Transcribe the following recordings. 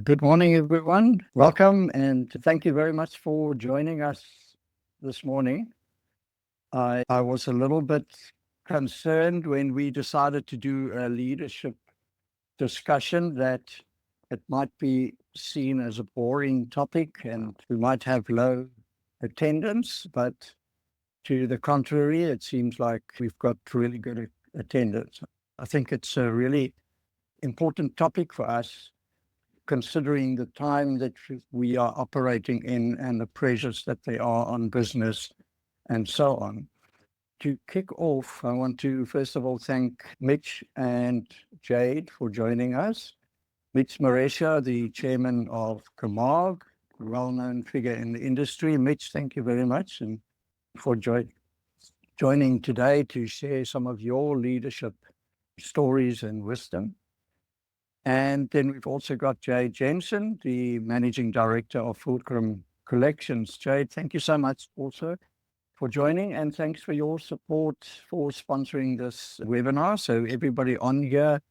Good morning, everyone. Welcome, and thank you very much for joining us this morning. I was a little bit concerned when we decided to do a leadership discussion that it might be seen as a boring topic and we might have low attendance, but to the contrary, it seems like we've got really good attendance. I think it's a really important topic for us, considering the time that we are operating in and the pressures that they are on business and so on. To kick off, I want to first of all thank Mitch and Jade for joining us. Mitch Marescia, the chairman of Camargue, a well-known figure in the industry. Mitch, thank you very much and for joining today to share some of your leadership stories and wisdom. And then we've also got Jade Jensen, the Managing Director of Fulcrum Collections. Jade, thank you so much also for joining, and thanks for your support for sponsoring this webinar. So everybody on here,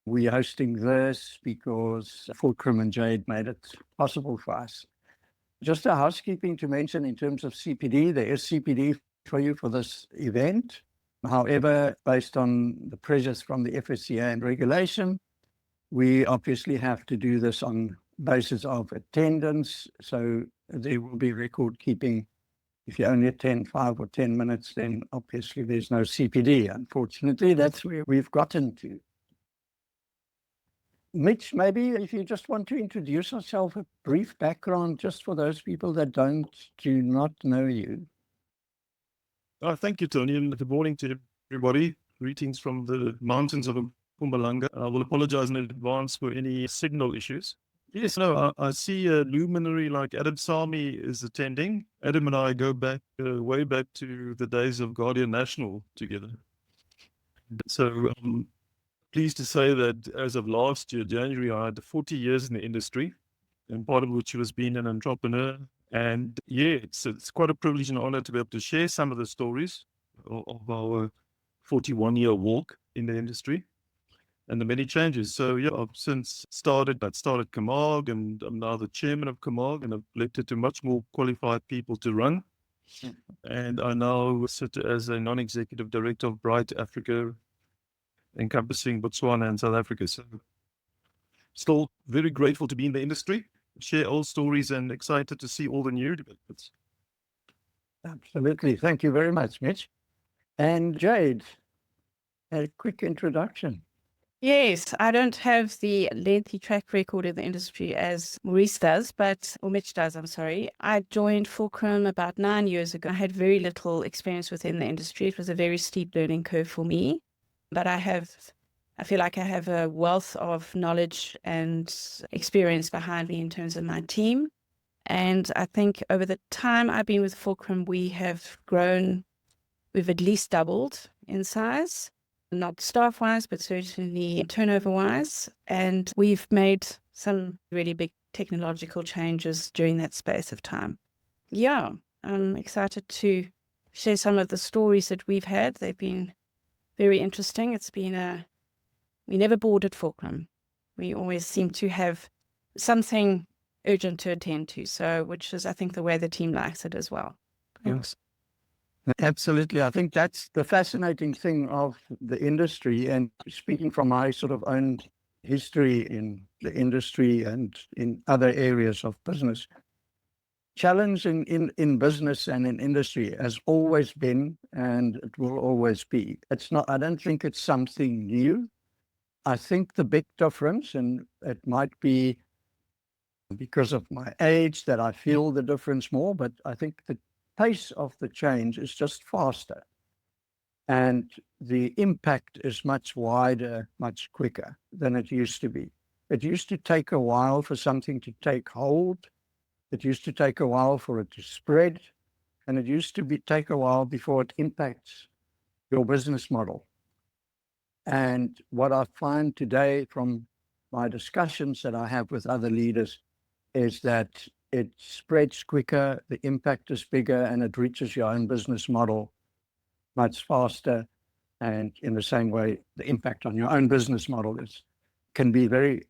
we're hosting this because Fulcrum and Jade made it possible for us. Just a housekeeping to mention in terms of CPD, there is CPD for you for this event. However, based on the pressures from the FSCA and regulation, we obviously have to do this on basis of attendance. So there will be record keeping. If you only attend 5 or 10 minutes, then obviously there's no CPD. Unfortunately, that's where we've gotten to. Mitch, maybe if you just want to introduce yourself, a brief background, just for those people that do not know you. Thank you, Tony, and good morning to everybody. Greetings from the mountains of Mpumalanga. I will apologize in advance for any signal issues. Yes, no, I see a luminary like Adam Sami is attending. Adam and I go back, way back to the days of Guardian National together. So I'm pleased to say that as of last year, January, I had 40 years in the industry, and part of which was being an entrepreneur. And yeah, it's quite a privilege and honor to be able to share some of the stories of our 41-year walk in the industry and the many changes. So yeah, I've since started Camargue, and I'm now the chairman of Camargue, and I've left it to much more qualified people to run. And I now sit as a non-executive director of Bright Africa, encompassing Botswana and South Africa. So still very grateful to be in the industry, share old stories, and excited to see all the new developments. Absolutely. Thank you very much, Mitch. And Jade, a quick introduction. Yes, I don't have the lengthy track record in the industry as Maurice does, or Mitch does, I'm sorry. I joined Fulcrum about 9 years ago. I had very little experience within the industry. It was a very steep learning curve for me, but I feel like I have a wealth of knowledge and experience behind me in terms of my team. And I think over the time I've been with Fulcrum, we have grown, we've at least doubled in size. Not staff-wise, but certainly turnover-wise. And we've made some really big technological changes during that space of time. Yeah, I'm excited to share some of the stories that we've had. They've been very interesting. It's been we never bored at Fulcrum. We always seem to have something urgent to attend to. So, which is, I think, the way the team likes it as well. Yes. Absolutely. I think that's the fascinating thing of the industry. And speaking from my sort of own history in the industry and in other areas of business, challenge in business and in industry has always been, and it will always be. I don't think it's something new. I think the big difference, and it might be because of my age that I feel the difference more, but I think the pace of the change is just faster, and the impact is much wider, much quicker than it used to be. It used to take a while for something to take hold. It used to take a while for it to spread, and it used to take a while before it impacts your business model. And what I find today from my discussions that I have with other leaders is that it spreads quicker, the impact is bigger, and it reaches your own business model much faster. And in the same way, the impact on your own business model can be very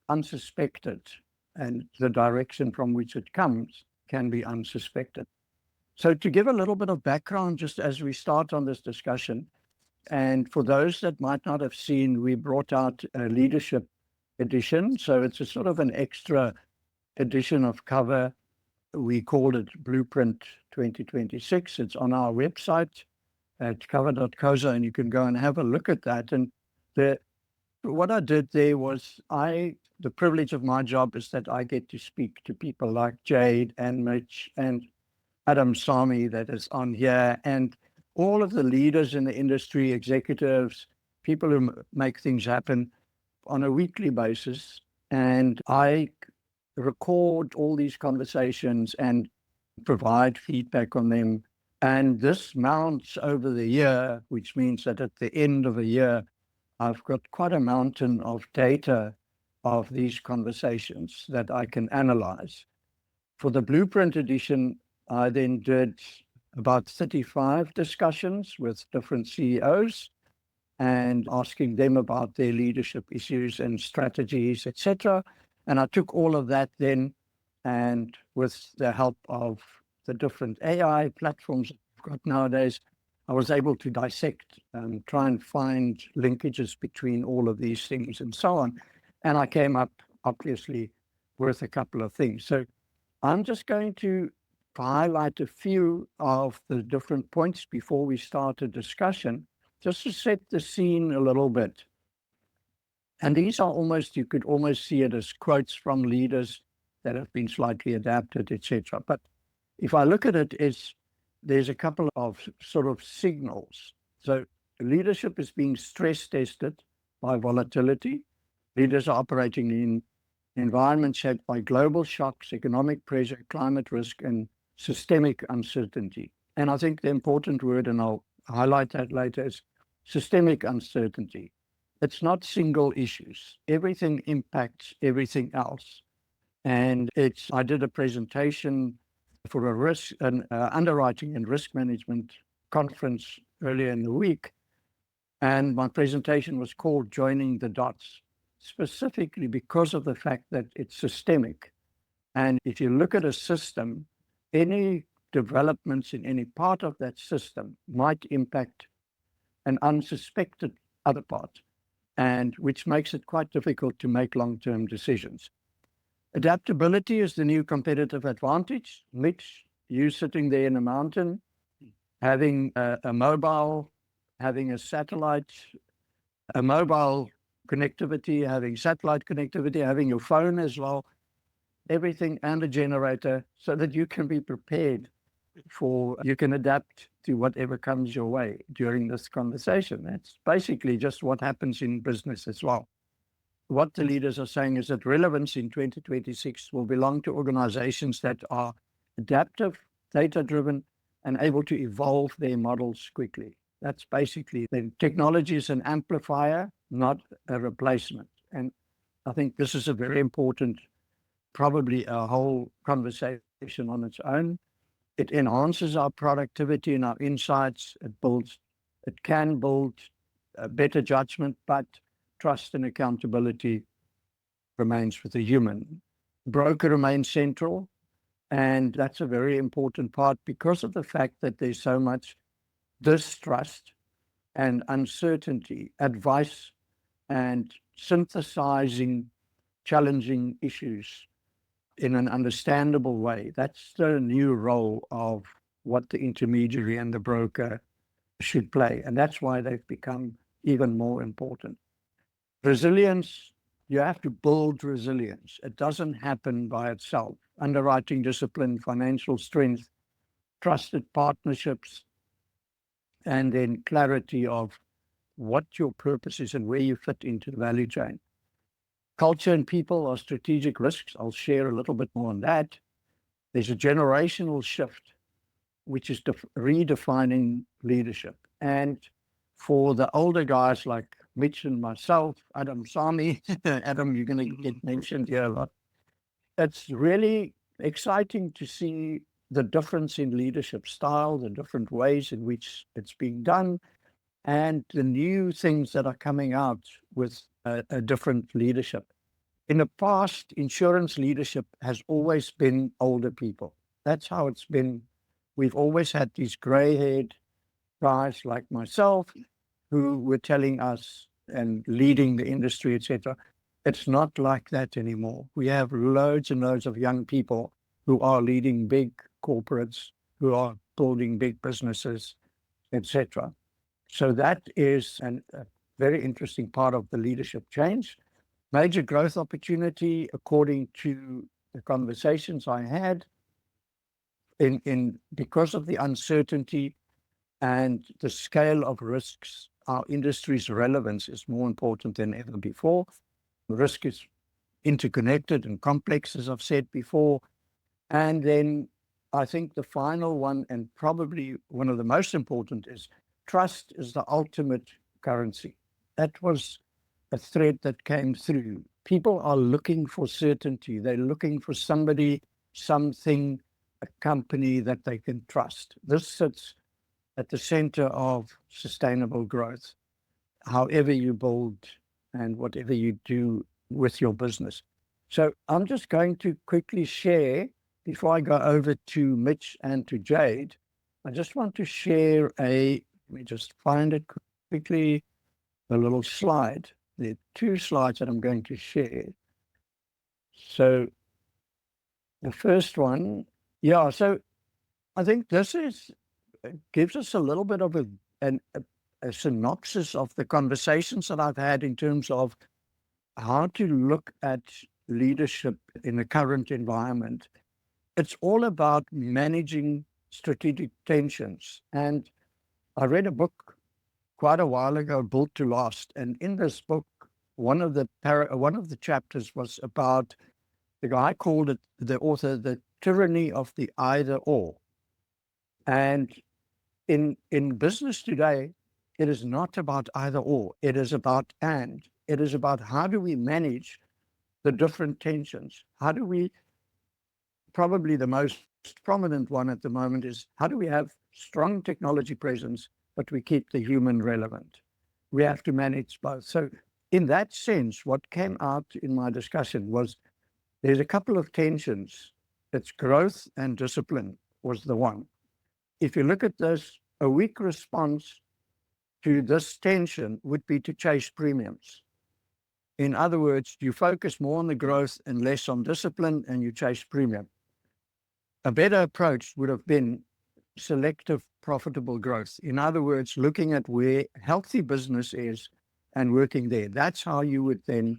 unsuspected, and the direction from which it comes can be unsuspected. So to give a little bit of background, just as we start on this discussion, and for those that might not have seen, we brought out a leadership edition. So it's a sort of an extra edition of cover. We called it Blueprint 2026. It's on our website at cover.coza, and you can go and have a look at that. And what I did there was the privilege of my job is that I get to speak to people like Jade and Mitch and Adam Sami that is on here, and all of the leaders in the industry, executives, people who make things happen on a weekly basis. And I record all these conversations and provide feedback on them. And this mounts over the year, which means that at the end of a year, I've got quite a mountain of data of these conversations that I can analyze. For the Blueprint edition, I then did about 35 discussions with different CEOs and asking them about their leadership issues and strategies, etc. And I took all of that then, and with the help of the different AI platforms we've got nowadays, I was able to dissect and try and find linkages between all of these things and so on. And I came up, obviously, with a couple of things. So I'm just going to highlight a few of the different points before we start a discussion, just to set the scene a little bit. And these are almost, you could almost see it as quotes from leaders that have been slightly adapted, etc. But if I look at it, there's a couple of sort of signals. So leadership is being stress tested by volatility. Leaders are operating in environments shaped by global shocks, economic pressure, climate risk, and systemic uncertainty. And I think the important word, and I'll highlight that later, is systemic uncertainty. It's not single issues. Everything impacts everything else. And I did a presentation for an underwriting and risk management conference earlier in the week. And my presentation was called Joining the Dots, specifically because of the fact that it's systemic. And if you look at a system, any developments in any part of that system might impact an unsuspected other part, and which makes it quite difficult to make long-term decisions. Adaptability is the new competitive advantage. Mitch, you sitting there in a mountain, having a mobile, having a satellite, a mobile connectivity, having satellite connectivity, having your phone as well, everything, and a generator, so that you can be prepared you can adapt to whatever comes your way during this conversation. That's basically just what happens in business as well. What the leaders are saying is that relevance in 2026 will belong to organizations that are adaptive, data-driven, and able to evolve their models quickly. That's basically, the technology is an amplifier, not a replacement. And I think this is a very important, probably a whole conversation on its own. It enhances our productivity and our insights. It can build a better judgment, but trust and accountability remains with the human. Broker remains central, and that's a very important part because of the fact that there's so much distrust and uncertainty, advice and synthesizing challenging issues in an understandable way. That's the new role of what the intermediary and the broker should play. And that's why they've become even more important. Resilience, you have to build resilience. It doesn't happen by itself. Underwriting discipline, financial strength, trusted partnerships, and then clarity of what your purpose is and where you fit into the value chain. Culture and people are strategic risks. I'll share a little bit more on that. There's a generational shift, which is redefining leadership. And for the older guys like Mitch and myself, Adam Sami, Adam, you're going to get mentioned here a lot. It's really exciting to see the difference in leadership style, the different ways in which it's being done, and the new things that are coming out with a different leadership. In the past, insurance leadership has always been older people. That's how it's been. We've always had these gray-haired guys like myself who were telling us and leading the industry, etc. It's not like that anymore. We have loads and loads of young people who are leading big corporates, who are building big businesses, etc. So that is a very interesting part of the leadership change. Major growth opportunity, according to the conversations I had, because of the uncertainty and the scale of risks, our industry's relevance is more important than ever before. Risk is interconnected and complex, as I've said before. And then I think the final one, and probably one of the most important, is trust is the ultimate currency. That was a thread that came through. People are looking for certainty. They're looking for somebody, something, a company that they can trust. This sits at the center of sustainable growth, however you build and whatever you do with your business. So I'm just going to quickly share, before I go over to Mitch and to Jade, I just want to share let me just find it quickly, a little slide. There are 2 slides that I'm going to share. So the first one, so I think this gives us a little bit of a synopsis of the conversations that I've had in terms of how to look at leadership in the current environment. It's all about managing strategic tensions. And I read a book quite a while ago, Built to Last. And in this book, one of the chapters was about, the guy called it, the author, the tyranny of the either or. And in business today, it is not about either or. It is about and. It is about how do we manage the different tensions? How do we, probably the most prominent one at the moment is, how do we have strong technology presence, but we keep the human relevant? We have to manage both. So in that sense, what came out in my discussion was there's a couple of tensions. It's growth and discipline was the one. If you look at this, a weak response to this tension would be to chase premiums. In other words, you focus more on the growth and less on discipline, and you chase premium. A better approach would have been selective profitable growth. In other words, looking at where healthy business is and working there. That's how you would then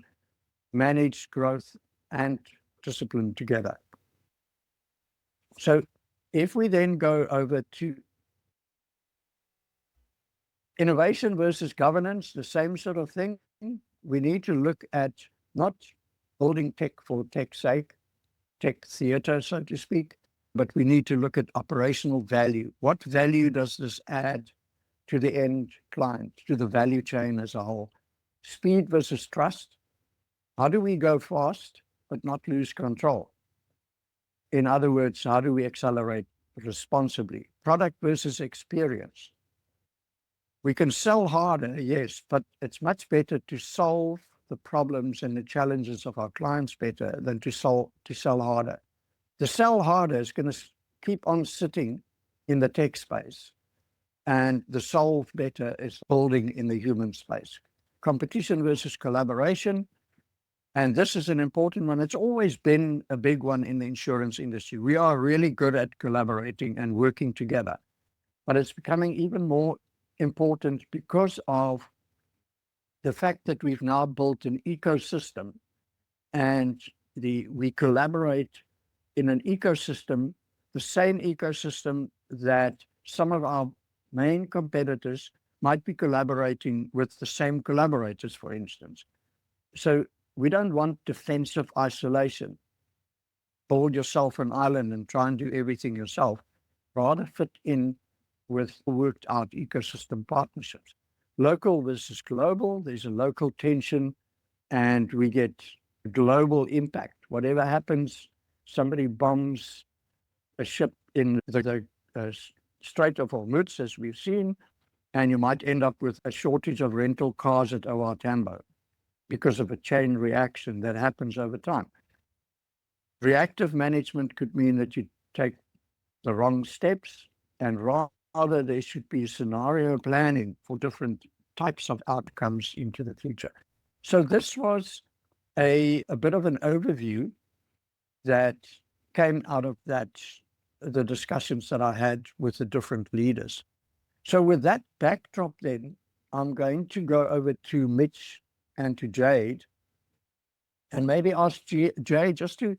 manage growth and discipline together. So if we then go over to innovation versus governance, the same sort of thing. We need to look at not building tech for tech's sake, tech theater, so to speak, but we need to look at operational value. What value does this add to the end client, to the value chain as a whole? Speed versus trust. How do we go fast but not lose control? In other words, how do we accelerate responsibly? Product versus experience. We can sell harder, yes, but it's much better to solve the problems and the challenges of our clients better than to sell harder. The sell harder is going to keep on sitting in the tech space, and the solve better is building in the human space. Competition versus collaboration. And this is an important one. It's always been a big one in the insurance industry. We are really good at collaborating and working together, but it's becoming even more important because of the fact that we've now built an ecosystem, and we collaborate in an ecosystem, the same ecosystem that some of our main competitors might be collaborating with the same collaborators, for instance. So we don't want defensive isolation. Build yourself an island and try and do everything yourself. Rather fit in with worked out ecosystem partnerships. Local versus global, there's a local tension and we get global impact. Whatever happens, somebody bombs a ship in the Strait of Hormuz, as we've seen, and you might end up with a shortage of rental cars at OR Tambo. because of a chain reaction that happens over time. Reactive management could mean that you take the wrong steps, and rather there should be scenario planning for different types of outcomes into the future. So this was a bit of an overview that came out of the discussions that I had with the different leaders. So with that backdrop then, I'm going to go over to Mitch and to Jade, and maybe ask Jade just to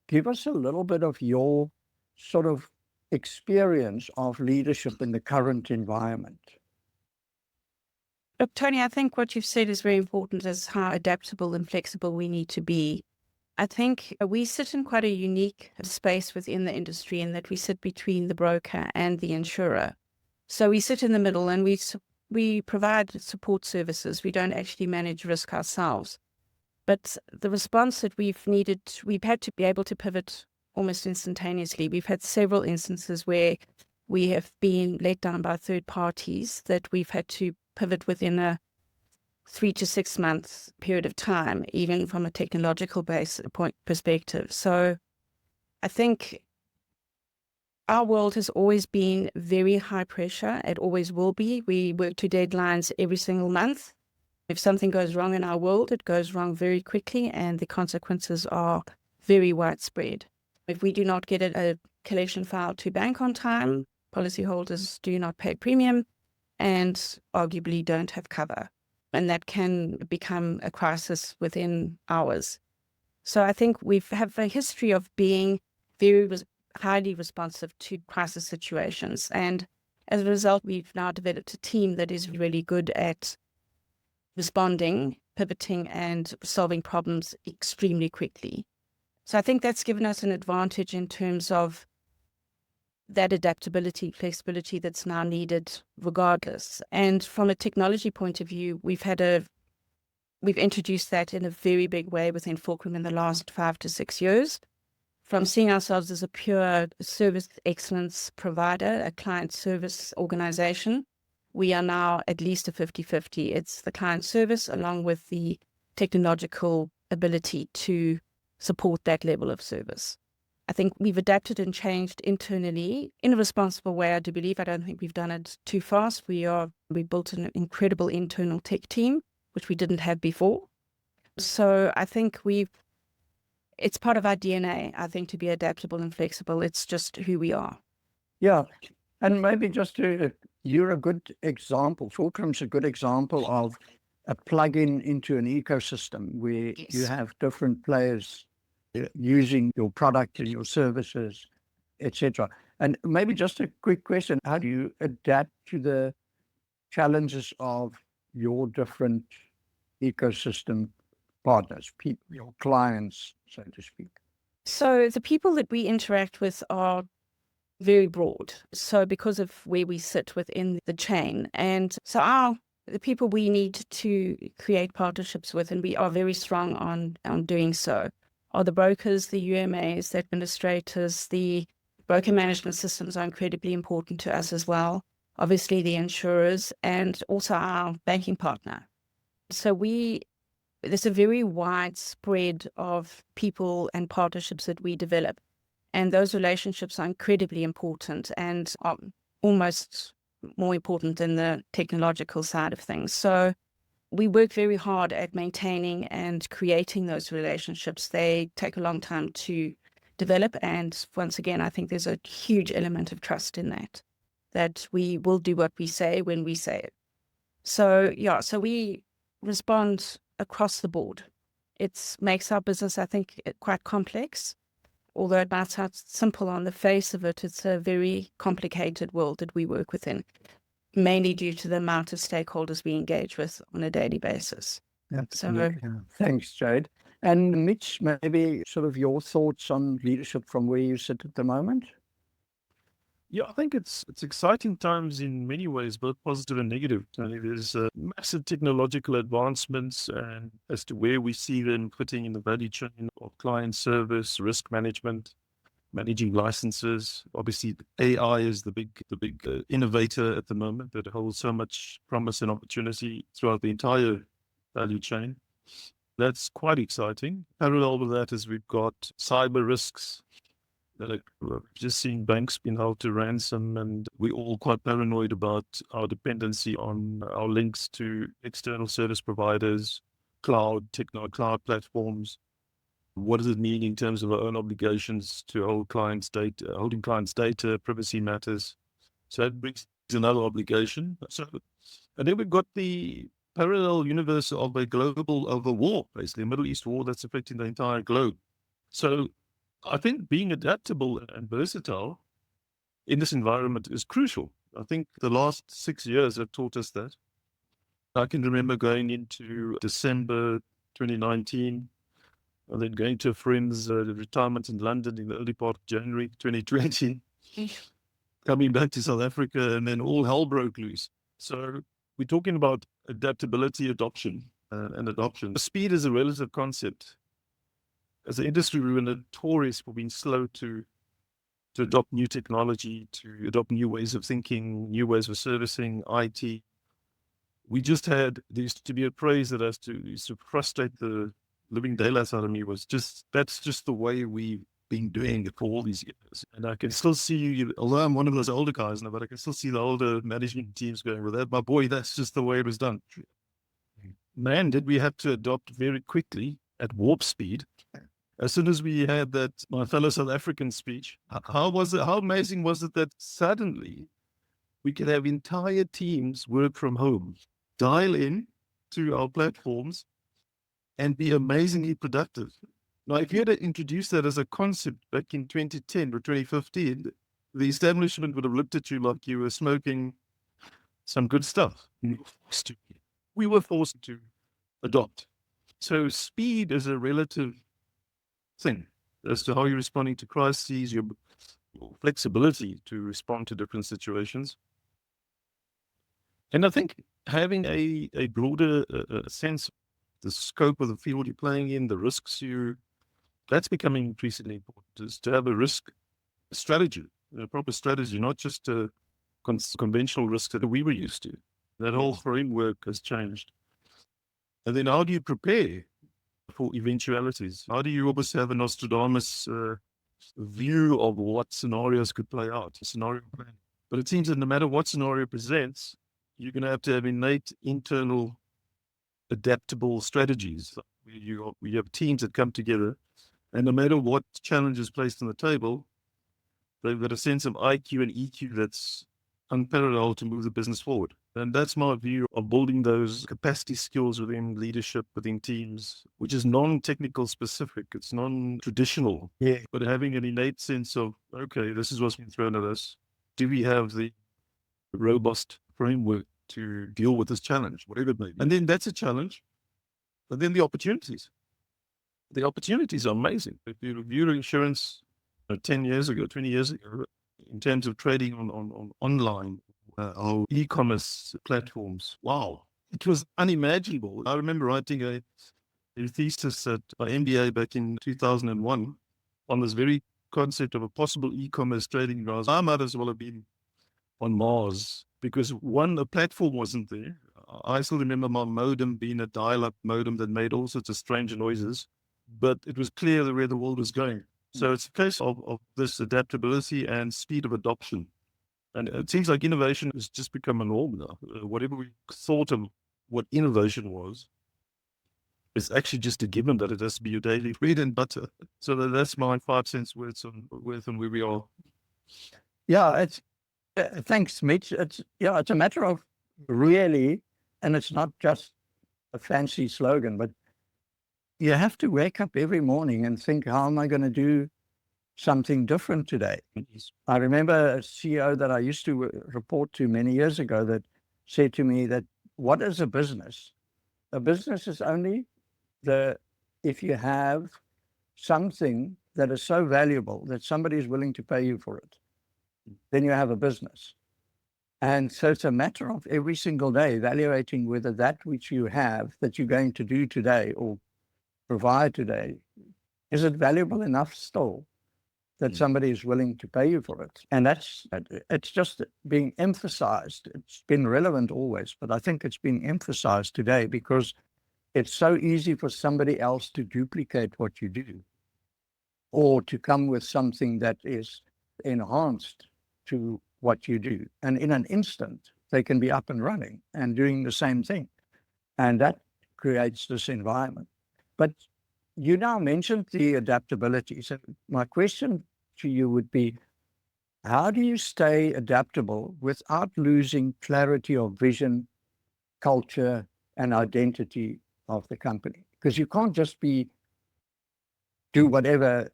give us a little bit of your sort of experience of leadership in the current environment. Look, Tony, I think what you've said is very important, is how adaptable and flexible we need to be. I think we sit in quite a unique space within the industry in that we sit between the broker and the insurer. So we sit in the middle and we provide support services. We don't actually manage risk ourselves. But the response that we've had to be able to pivot almost instantaneously. We've had several instances where we have been let down by third parties that we've had to pivot within a 3 to 6 months period of time, even from a technological perspective. So I think our world has always been very high pressure. It always will be. We work to deadlines every single month. If something goes wrong in our world, it goes wrong very quickly, and the consequences are very widespread. If we do not get a collection file to bank on time, policyholders do not pay premium and arguably don't have cover. And that can become a crisis within hours. So I think we have a history of being very highly responsive to crisis situations. And as a result, we've now developed a team that is really good at responding, pivoting, and solving problems extremely quickly. So I think that's given us an advantage in terms of that adaptability, flexibility that's now needed regardless. And from a technology point of view, we've introduced that in a very big way within Fulcrum in the last 5 to 6 years. From seeing ourselves as a pure service excellence provider, a client service organization, we are now at least a 50-50. It's the client service along with the technological ability to support that level of service. I think we've adapted and changed internally in a responsible way, I do believe. I don't think we've done it too fast. We built an incredible internal tech team, which we didn't have before. So I think it's part of our DNA, I think, to be adaptable and flexible. It's just who we are. Yeah. And maybe you're a good example. Fulcrum's a good example of a plug-in into an ecosystem where you have different players using your product and your services, etc. And maybe just a quick question: how do you adapt to the challenges of your different ecosystem partners, your clients, so to speak? So the people that we interact with are very broad. So because of where we sit within the chain, and so the people we need to create partnerships with, and we are very strong on doing so, are the brokers, the UMAs, the administrators. The broker management systems are incredibly important to us as well. Obviously the insurers, and also our banking partner. So there's a very wide spread of people and partnerships that we develop. And those relationships are incredibly important and are almost more important than the technological side of things. So we work very hard at maintaining and creating those relationships. They take a long time to develop. And once again, I think there's a huge element of trust in that we will do what we say when we say it. So we respond across the board. It makes our business, I think, quite complex. Although it might sound simple on the face of it, it's a very complicated world that we work within, mainly due to the amount of stakeholders we engage with on a daily basis. Thanks, Jade. And Mitch, maybe sort of your thoughts on leadership from where you sit at the moment? Yeah, I think it's exciting times in many ways, both positive and negative. There's massive technological advancements, and as to where we see them fitting in the value chain of client service, risk management, managing licenses. Obviously, AI is the big innovator at the moment that holds so much promise and opportunity throughout the entire value chain. That's quite exciting. Parallel with that is we've got cyber risks that are just seeing banks being held to ransom, and we're all quite paranoid about our dependency on our links to external service providers, cloud platforms. What does it mean in terms of our own obligations to hold clients' data, holding clients' data, privacy matters? So that brings another obligation. So, and then we've got the parallel universe of a war, basically a Middle East war that's affecting the entire globe. So I think being adaptable and versatile in this environment is crucial. I think the last 6 years have taught us that. I can remember going into December 2019, and then going to a friend's retirement in London in the early part of January 2020, coming back to South Africa, and then all hell broke loose. So we're talking about adaptability, adoption, and adoption. Speed is a relative concept. As an industry, we were notorious for being slow to adopt new technology, to adopt new ways of thinking, new ways of servicing, IT. There used to be a phrase that used to frustrate the living daylights out of me, that's just the way we've been doing it for all these years. And I can still see, although I'm one of those older guys now, but I can still see the older management teams going, well, that, my boy, that's just the way it was done. Man, did we have to adopt very quickly at warp speed. As soon as we had that, my fellow South African speech, how amazing was it that suddenly we could have entire teams work from home, dial in to our platforms, and be amazingly productive. Now, if you had introduced that as a concept back in 2010 or 2015, the establishment would have looked at you like you were smoking some good stuff. We were forced to adopt. So speed is a relative thing as to how you're responding to crises, your flexibility to respond to different situations. And I think having a broader sense of the scope of the field you're playing in, the risks that's becoming increasingly important, is to have a risk strategy, a proper strategy, not just a conventional risk that we were used to. That whole framework has changed. And then how do you prepare for eventualities? How do you almost have a Nostradamus view of what scenarios could play out, a scenario plan? But it seems that no matter what scenario presents, you're going to have innate internal adaptable strategies. You have teams that come together, and no matter what challenge is placed on the table, they've got a sense of IQ and EQ that's unparalleled to move the business forward. And that's my view of building those capacity skills within leadership, within teams, which is non-technical specific. It's non-traditional. Yeah. But having an innate sense of, okay, this is what's been thrown at us. Do we have the robust framework to deal with this challenge, whatever it may be? And then that's a challenge. But then the opportunities. The opportunities are amazing. If you review insurance 10 years ago, 20 years ago, in terms of trading on online, our e-commerce platforms, wow, it was unimaginable. I remember writing a thesis at my MBA back in 2001 on this very concept of a possible e-commerce trading ground. I might as well have been on Mars because the platform wasn't there. I still remember my modem being a dial-up modem that made all sorts of strange noises, but it was clear where the world was going. So it's a case of this adaptability and speed of adoption. And it seems like innovation has just become a norm now. Whatever we thought of what innovation was, it's actually just a given that it has to be your daily bread and butter. So that's my 5 cents worth on where we are. Yeah, it's thanks, Mitch. It's a matter of really, and it's not just a fancy slogan, but you have to wake up every morning and think, how am I going to do something different today? I remember a CEO that I used to report to many years ago that said to me that, what is a business? A business is only if you have something that is so valuable that somebody is willing to pay you for it, then you have a business. And so it's a matter of every single day evaluating whether that which you have that you're going to do today or provide today, is it valuable enough still that somebody is willing to pay you for it? And it's just being emphasized. It's been relevant always, but I think it's been emphasized today because it's so easy for somebody else to duplicate what you do or to come with something that is enhanced to what you do. And in an instant, they can be up and running and doing the same thing. And that creates this environment. But you now mentioned the adaptability. So my question to you would be, how do you stay adaptable without losing clarity of vision, culture, and identity of the company? Because you can't just do whatever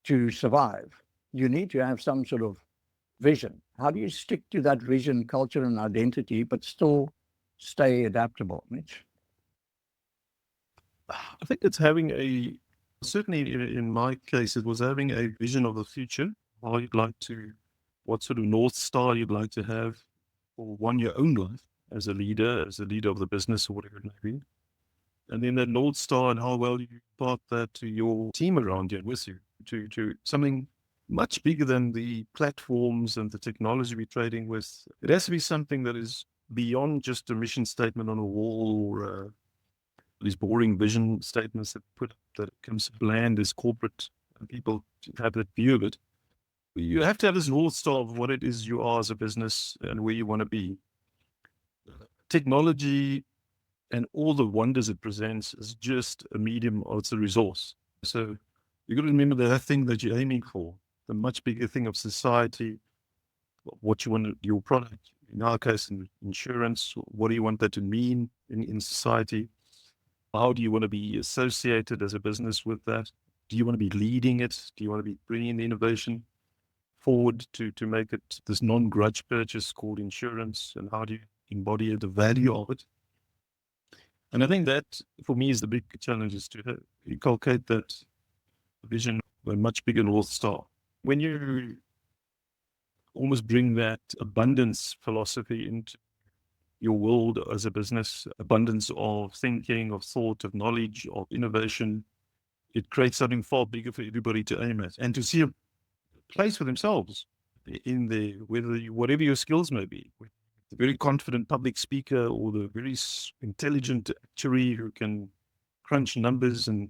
to survive. You need to have some sort of vision. How do you stick to that vision, culture, and identity, but still stay adaptable, Mitch? I think it's certainly in my case, it was having a vision of the future, how you'd like to, what sort of North Star you'd like to have for your own life as a leader of the business or whatever it may be. And then that North Star and how well you impart that to your team around you and with you, to something much bigger than the platforms and the technology we're trading with. It has to be something that is beyond just a mission statement on a wall or these boring vision statements that put up that comes bland as corporate and people have that view of it. You have to have this North Star of what it is you are as a business and where you want to be. Technology and all the wonders it presents is just a medium, or it's a resource. So you got to remember that thing that you're aiming for, the much bigger thing of society, what you want your product, in our case, in insurance, what do you want that to mean in society? How do you want to be associated as a business with that? Do you want to be leading it? Do you want to be bringing the innovation forward to make it this non-grudge purchase called insurance? And how do you embody the value of it? And I think that, for me, is the big challenge, is to inculcate that vision, a much bigger North Star. When you almost bring that abundance philosophy into your world as a business, abundance of thinking, of thought, of knowledge, of innovation, it creates something far bigger for everybody to aim at and to see a place for themselves in the, whatever your skills may be. The very confident public speaker or the very intelligent actuary who can crunch numbers and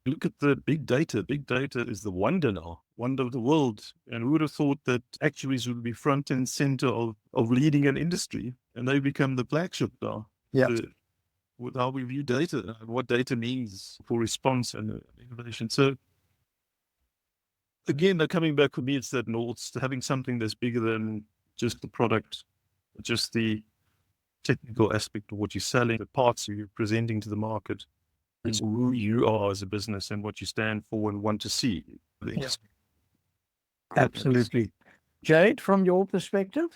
look at the big data. Big data is the wonder now, wonder of the world. And who would have thought that actuaries would be front and center of leading an industry, and they become the flagship now. Yeah. With how we view data, what data means for response and innovation. So again, they're coming back for me, it's that North, having something that's bigger than just the product, just the technical aspect of what you're selling, the parts you're presenting to the market. It's who you are as a business and what you stand for and want to see. Yeah. Absolutely. Jade, from your perspective,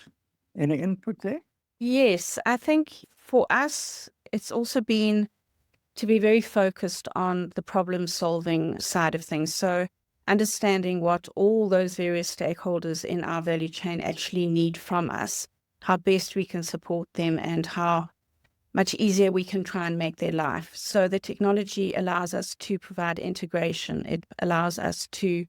any input there? Yes, I think for us, it's also been to be very focused on the problem-solving side of things. So understanding what all those various stakeholders in our value chain actually need from us, how best we can support them, and how much easier we can try and make their life. So the technology allows us to provide integration. It allows us to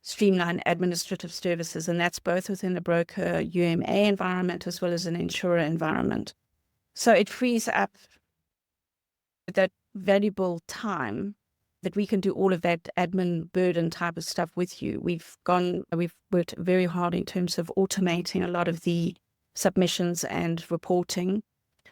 streamline administrative services, and that's both within the broker UMA environment as well as an insurer environment. So it frees up that valuable time that we can do all of that admin burden type of stuff with you. We've worked very hard in terms of automating a lot of the submissions and reporting.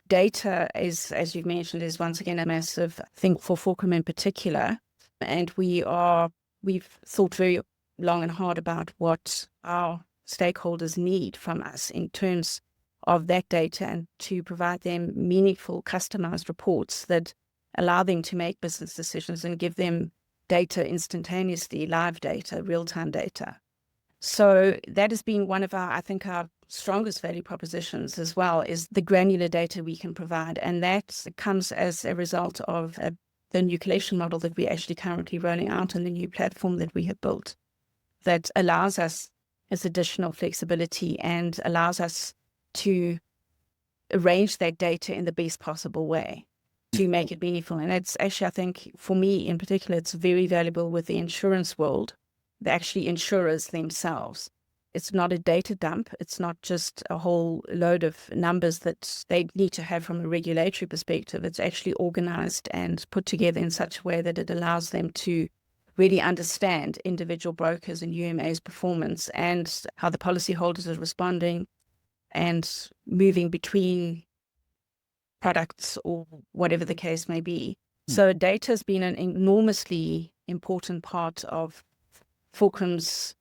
Data is, as you've mentioned, is once again a massive thing for Fulcrum in particular. And we've thought very long and hard about what our stakeholders need from us in terms of that data, and to provide them meaningful, customized reports that allow them to make business decisions and give them data instantaneously, live data, real-time data. So that has been one of our strongest value propositions as well, is the granular data we can provide. And that comes as a result of the nucleation model that we're actually currently rolling out and the new platform that we have built that allows us as additional flexibility and allows us to arrange that data in the best possible way to make it meaningful. And it's actually, I think, for me in particular, it's very valuable with the insurance world, the actually insurers themselves. It's not a data dump. It's not just a whole load of numbers that they need to have from a regulatory perspective. It's actually organized and put together in such a way that it allows them to really understand individual brokers and UMA's performance and how the policyholders are responding and moving between products or whatever the case may be. So data has been an enormously important part of Fulcrum's,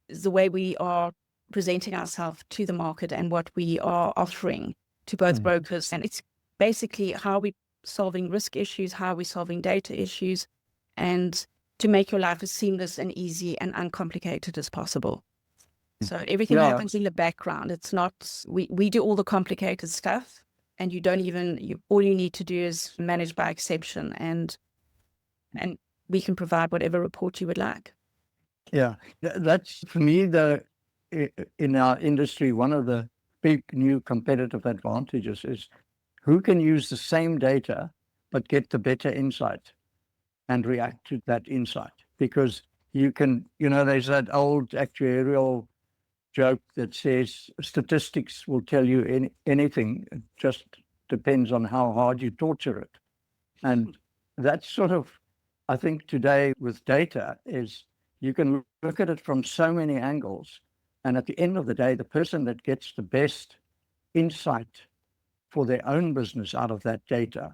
the way we are presenting ourselves to the market and what we are offering to both brokers. And it's basically how we're solving risk issues, how we're solving data issues, and to make your life as seamless and easy and uncomplicated as possible. So everything happens in the background. It's not, we do all the complicated stuff, and you don't even, all you need to do is manage by exception, and we can provide whatever report you would like. Yeah, that's for me, in our industry, one of the big new competitive advantages is who can use the same data but get the better insight and react to that insight. Because you can, there's that old actuarial joke that says statistics will tell you anything. It just depends on how hard you torture it. And that's sort of, I think today with data is you can look at it from so many angles. And at the end of the day, the person that gets the best insight for their own business out of that data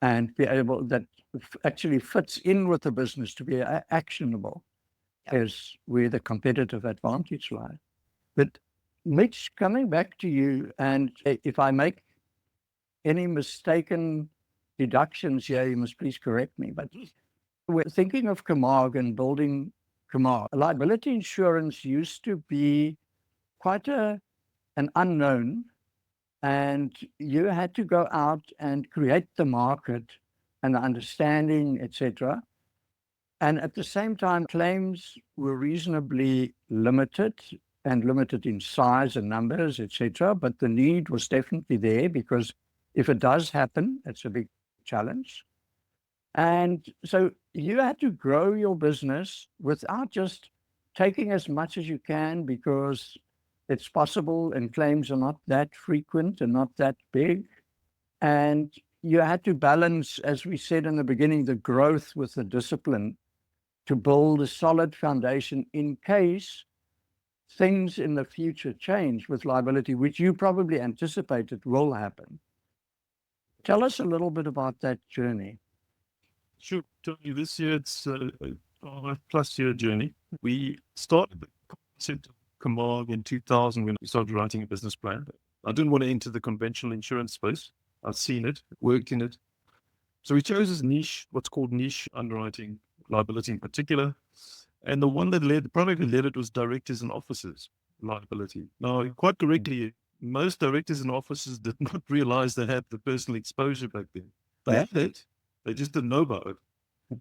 and be able, that actually fits in with the business to be actionable is where the competitive advantage lies. But Mitch, coming back to you, and if I make any mistaken deductions here, you must please correct me, but we're thinking of Camargue and building Camargue. Liability insurance used to be quite an unknown, and you had to go out and create the market and the understanding, etc. And at the same time, claims were reasonably limited in size and numbers, etc. But the need was definitely there, because if it does happen, it's a big challenge. And so you had to grow your business without just taking as much as you can, because it's possible and claims are not that frequent and not that big. And you had to balance, as we said in the beginning, the growth with the discipline to build a solid foundation in case things in the future change with liability, which you probably anticipated will happen. Tell us a little bit about that journey. Sure, Tony. This year it's a 5+ year journey. We started the concept of Camargue in 2000 when we started writing a business plan. I didn't want to enter the conventional insurance space. I've seen it, worked in it. So we chose this niche, what's called niche underwriting, liability in particular. And the product that led it was directors and officers liability. Now, quite correctly, most directors and officers did not realize they had the personal exposure back then. They had it, they just didn't know about it.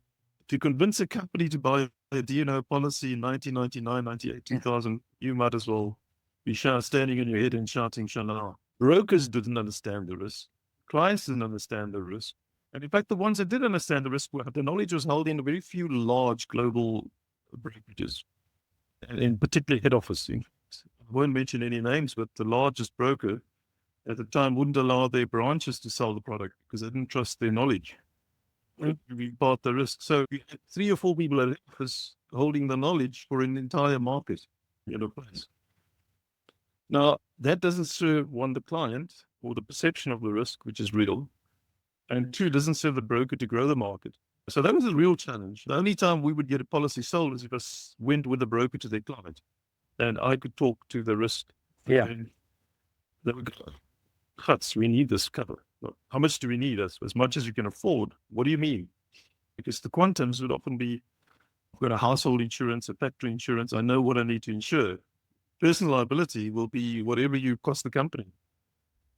To convince a company to buy a D&O policy in 1999, 98, 2000, you might as well be standing on your head and shouting Shalala. Brokers didn't understand the risk. Clients didn't understand the risk. And in fact, the ones that did understand the risk, the knowledge was held in very few large global brokerages, and in particular head office. I won't mention any names, but the largest broker at the time wouldn't allow their branches to sell the product because they didn't trust their knowledge. We part the risk. So we had 3 or 4 people at office holding the knowledge for an entire market in a place. Now, that doesn't serve, one, the client or the perception of the risk, which is real, and 2, doesn't serve the broker to grow the market. So that was a real challenge. The only time we would get a policy sold is if I went with the broker to their client and I could talk to the risk. Yeah. And they would go, "Cuts, we need this cover. How much do we need? As much as you can afford." What do you mean? Because the quantums would often be, I've got a household insurance, a factory insurance. I know what I need to insure. Personal liability will be whatever you cost the company.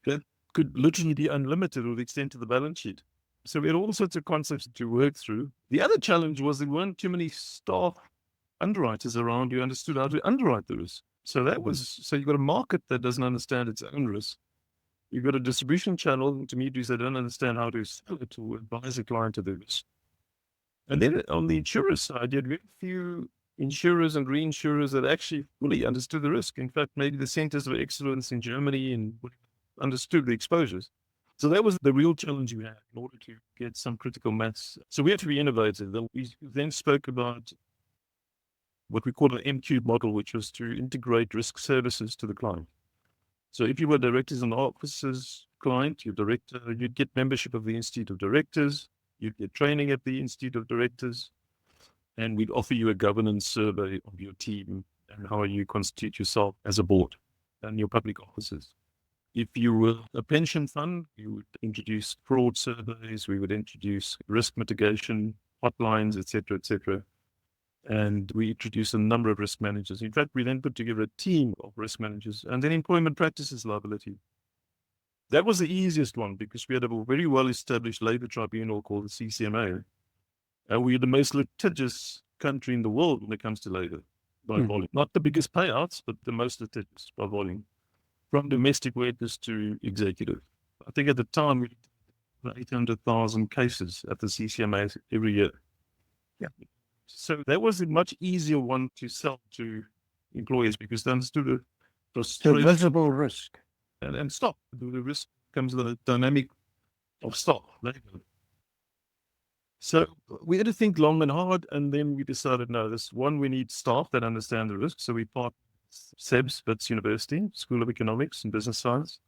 That could literally be unlimited with the extent of the balance sheet. So we had all sorts of concepts to work through. The other challenge was there weren't too many staff underwriters around who understood how to underwrite the risk. So you've got a market that doesn't understand its own risk. You've got a distribution channel, intermediaries that don't understand how to sell it or advise a client of the risk. And then on the insurance side, you had very few insurers and reinsurers that actually fully understood the risk. In fact, maybe the centers of excellence in Germany and understood the exposures. So that was the real challenge we had in order to get some critical mass. So we had to be innovative. We then spoke about what we call an M-cube model, which was to integrate risk services to the client. So if you were directors and officers client, your director, you'd get membership of the Institute of Directors, you'd get training at the Institute of Directors, and we'd offer you a governance survey of your team and how you constitute yourself as a board and your public officers. If you were a pension fund, you would introduce fraud surveys, we would introduce risk mitigation hotlines, etc., etc. And we introduced a number of risk managers. In fact, we then put together a team of risk managers, and then employment practices liability. That was the easiest one because we had a very well-established labor tribunal called the CCMA. And we're the most litigious country in the world when it comes to labor by volume. Not the biggest payouts, but the most litigious by volume. From domestic workers to executive. I think at the time we did 800,000 cases at the CCMA every year. Yeah. So that was a much easier one to sell to employers because they understood the The visible risk. and stop. The risk comes the dynamic of stop labor. So we had to think long and hard, and then we decided, no, we need staff that understand the risk. So we partnered with SEBS, Wits University, School of Economics and Business Science,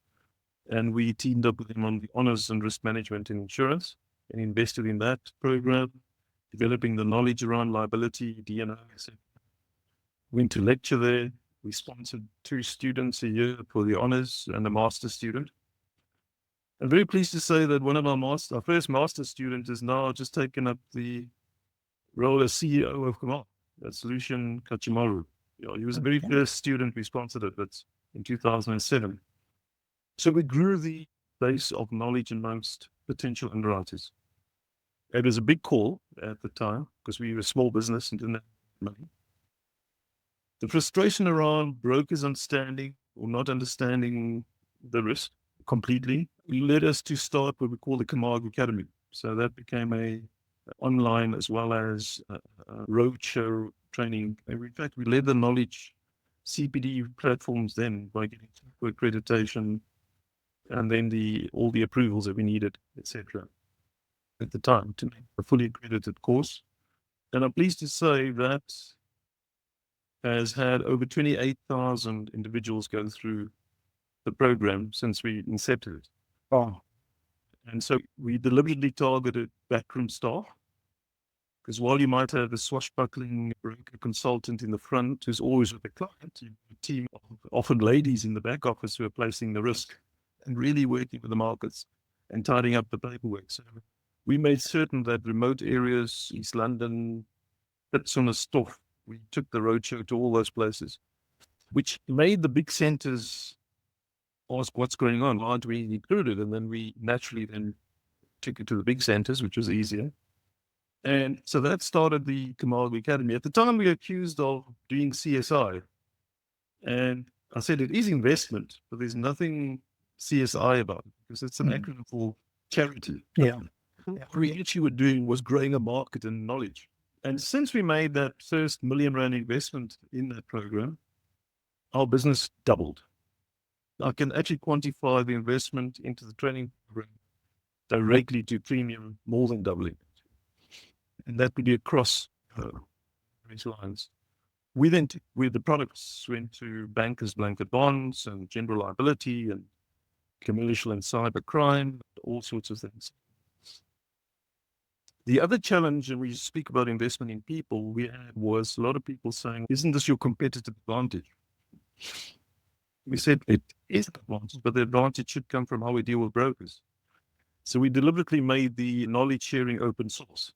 and we teamed up with them on the honors and risk management in insurance and invested in that program, developing the knowledge around liability, D&O, etc. Went to lecture there. We sponsored 2 students a year for the honors and the master student. I'm very pleased to say that one of our first master student is now just taken up the role as CEO of Camargue, that's Lucien Kachimaru. He was the very first student we sponsored it, that's in 2007. So we grew the base of knowledge amongst potential underwriters. It was a big call at the time because we were a small business and didn't have money. The frustration around brokers understanding or not understanding the risk completely led us to start what we call the Camargue Academy. So that became a online as well as roadshow training. And in fact, we led the knowledge CPD platforms then by getting accreditation and then all the approvals that we needed, etc. at the time to make a fully accredited course. And I'm pleased to say that has had over 28,000 individuals go through the program since we incepted it. Oh. And so we deliberately targeted backroom staff because while you might have a swashbuckling broker consultant in the front who's always with the client, you have a team of often ladies in the back office who are placing the risk and really working with the markets and tidying up the paperwork. So we made certain that remote areas, East London, bits on the stuff, we took the roadshow to all those places, which made the big centers ask what's going on, why aren't we included? And then we naturally then took it to the big centers, which was easier. And so that started the Camargue Academy. At the time, we were accused of doing CSI. And I said it is investment, but there's nothing CSI about it because it's an acronym for charity. Yeah. What we actually were doing was growing a market and knowledge. And since we made that first R1 million investment in that program, our business doubled. I can actually quantify the investment into the training program directly to premium more than doubling. And that would be across various lines. We then, with the products, went to bankers' blanket bonds and general liability and commercial and cyber crime, all sorts of things. The other challenge, and we speak about investment in people, we had was a lot of people saying, isn't this your competitive advantage? We said it is an advantage, but the advantage should come from how we deal with brokers. So we deliberately made the knowledge sharing open source,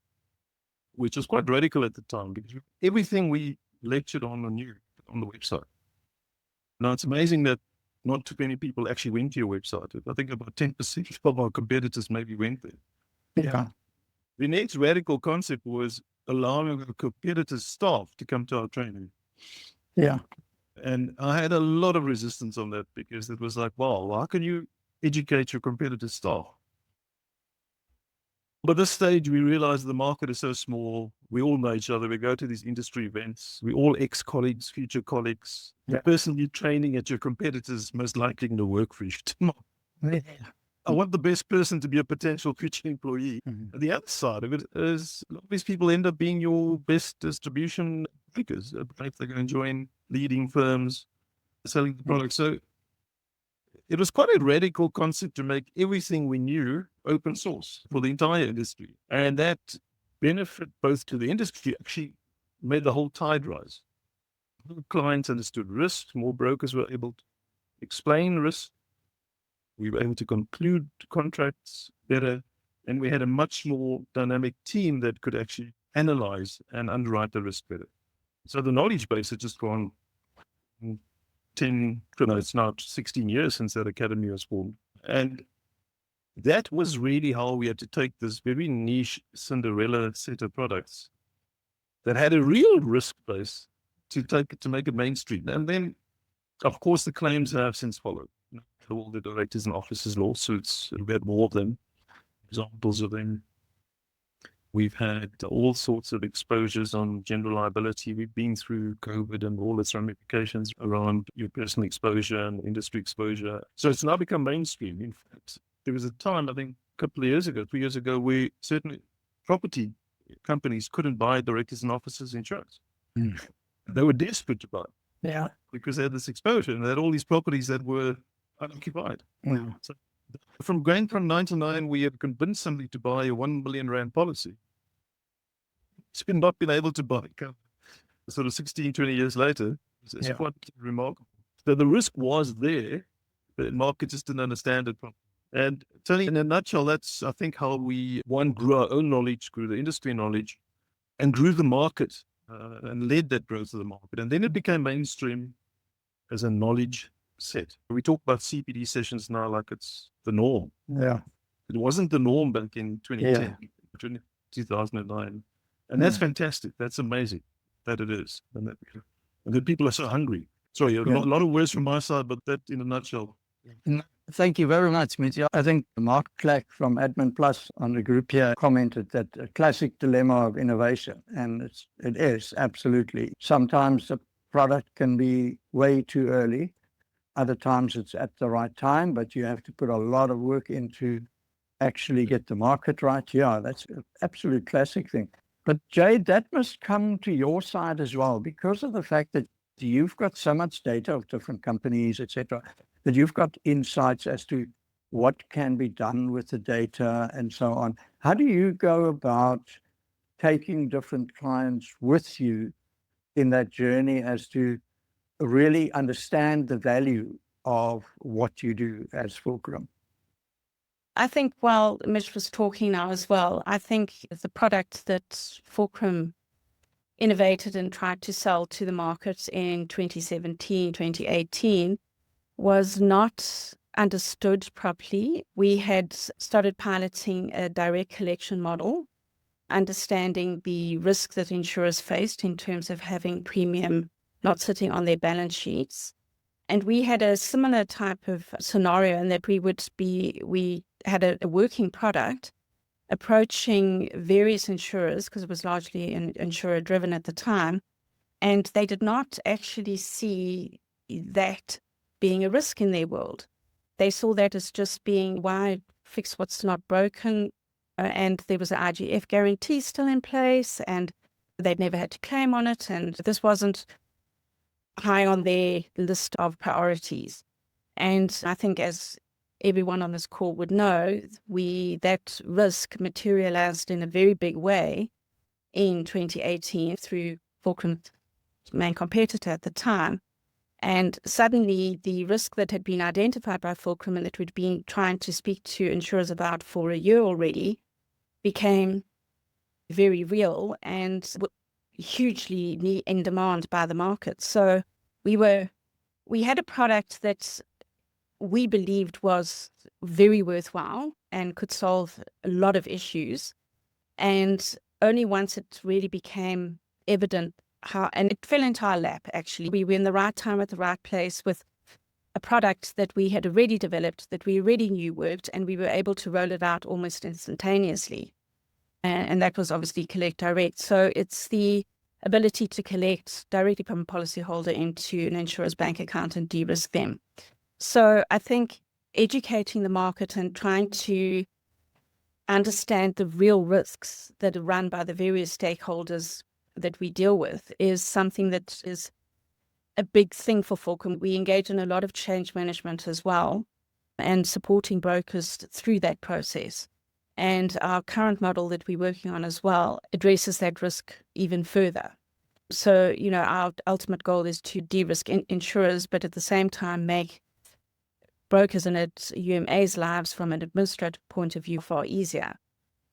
which was quite radical at the time because everything we lectured on knew on the website. Now it's amazing that not too many people actually went to your website. I think about 10% of our competitors maybe went there. Yeah. The next radical concept was allowing our competitors' staff to come to our training. Yeah. And I had a lot of resistance on that because it was like, wow, how can you educate your competitors' staff? But at this stage, we realized the market is so small. We all know each other. We go to these industry events. We all ex-colleagues, future colleagues. The person you're training at your competitors most likely going to work for you tomorrow. I want the best person to be a potential future employee. Mm-hmm. The other side of it is a lot of these people end up being your best distribution figures. If they're going to join leading firms selling the product. So it was quite a radical concept to make everything we knew open source for the entire industry. And that benefit both to the industry actually made the whole tide rise. More clients understood risk, more brokers were able to explain risk. We were able to conclude contracts better, and we had a much more dynamic team that could actually analyze and underwrite the risk better. So the knowledge base has just gone it's now 16 years since that academy was formed. And that was really how we had to take this very niche Cinderella set of products that had a real risk base to make it mainstream. And then, of course, the claims have since followed. All the directors and officers lawsuits, we had more of them, examples of them. We've had all sorts of exposures on general liability. We've been through COVID and all its ramifications around your personal exposure and industry exposure. So it's now become mainstream. In fact, there was a time, I think a couple of years ago, 3 years ago, where certain property companies couldn't buy directors and officers insurance. They were desperate to buy. Yeah. Because they had this exposure and they had all these properties that were unoccupied. Yeah. So from 99, we had convinced somebody to buy a 1 million rand policy. It's not been able to buy sort of 16, 20 years later. It's quite remarkable. So the risk was there, but the market just didn't understand it properly. And Tony, in a nutshell, that's, I think, how we, one, grew our own knowledge, grew the industry knowledge, and grew the market and led that growth of the market. And then it became mainstream as a knowledge set. We talk about CPD sessions now like it's the norm. Yeah. It wasn't the norm back in 2010, 2009. And that's fantastic. That's amazing that it is. And that people are so hungry. Sorry, a lot of words from my side, but that in a nutshell. Thank you very much, Mitch. I think Mark Clack from Admin Plus on the group here commented that a classic dilemma of innovation. And it is, absolutely. Sometimes a product can be way too early. Other times it's at the right time, but you have to put a lot of work into actually get the market right. Yeah, that's an absolute classic thing. But Jade, that must come to your side as well, because of the fact that you've got so much data of different companies, etc., that you've got insights as to what can be done with the data and so on. How do you go about taking different clients with you in that journey as to really understand the value of what you do as Fulcrum? I think while Mitch was talking now as well, I think the product that Fulcrum innovated and tried to sell to the market in 2017, 2018 was not understood properly. We had started piloting a direct collection model, understanding the risk that insurers faced in terms of having premium not sitting on their balance sheets. And we had a similar type of scenario in that we had a working product approaching various insurers, because it was largely insurer driven at the time. And they did not actually see that being a risk in their world. They saw that as just being, why fix what's not broken? And there was an IGF guarantee still in place, and they'd never had to claim on it. And this wasn't high on their list of priorities. And I think, as everyone on this call would know, that risk materialized in a very big way in 2018 through Fulcrum's main competitor at the time. And suddenly the risk that had been identified by Fulcrum and that we'd been trying to speak to insurers about for a year already became very real and hugely in demand by the market. So we had a product that we believed was very worthwhile and could solve a lot of issues. And only once it really became evident and it fell into our lap, actually. We were in the right time at the right place with a product that we had already developed, that we already knew worked, and we were able to roll it out almost instantaneously. And that was obviously Collect Direct. So it's the ability to collect directly from a policyholder into an insurer's bank account and de-risk them. So I think educating the market and trying to understand the real risks that are run by the various stakeholders that we deal with is something that is a big thing for Fulcrum. We engage in a lot of change management as well and supporting brokers through that process. And our current model that we're working on as well addresses that risk even further. So, our ultimate goal is to de-risk insurers, but at the same time make brokers and UMA's lives from an administrative point of view far easier.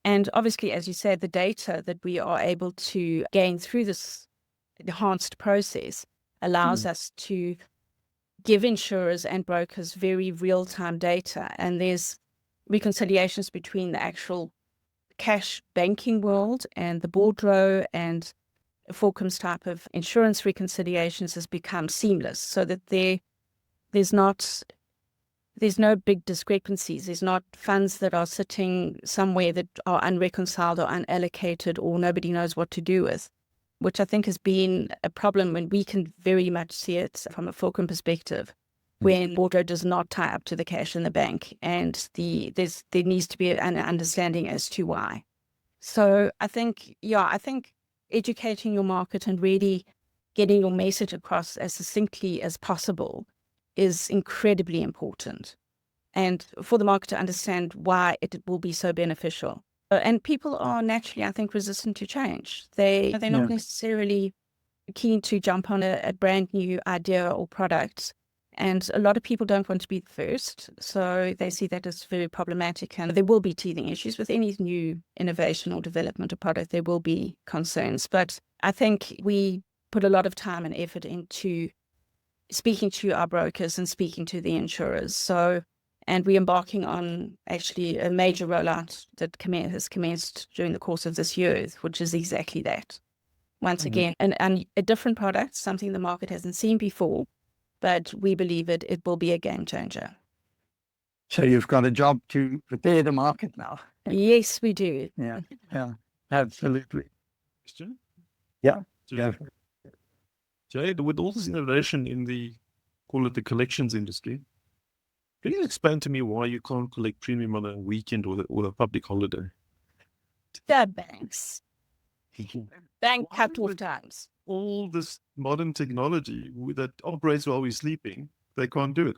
And obviously, as you said, the data that we are able to gain through this enhanced process allows us to give insurers and brokers very real-time data. And there's reconciliations between the actual cash banking world and the bordereau, and Fulcrum's type of insurance reconciliations has become seamless, so that there's no big discrepancies. There's not funds that are sitting somewhere that are unreconciled or unallocated or nobody knows what to do with, which I think has been a problem when we can very much see it from a Fulcrum perspective, when bordereau does not tie up to the cash in the bank, and there needs to be an understanding as to why. So I think educating your market and really getting your message across as succinctly as possible is incredibly important, and for the market to understand why it will be so beneficial. And people are naturally, I think, resistant to change. They're not necessarily keen to jump on a brand new idea or product. And a lot of people don't want to be the first. So they see that as very problematic. And there will be teething issues with any new innovation or development of product. There will be concerns. But I think we put a lot of time and effort into speaking to our brokers and speaking to the insurers. And we're embarking on actually a major rollout that has commenced during the course of this year, which is exactly that. Once again, and a different product, something the market hasn't seen before, but we believe it will be a game changer. So you've got a job to prepare the market now. Yes, we do. Yeah, absolutely. Question? Yeah. Jade, with all this innovation in the collections industry, can you explain to me why you can't collect premium on a weekend or a public holiday? The banks. Bank cut-off times. All this modern technology that operates while we're sleeping, they can't do it.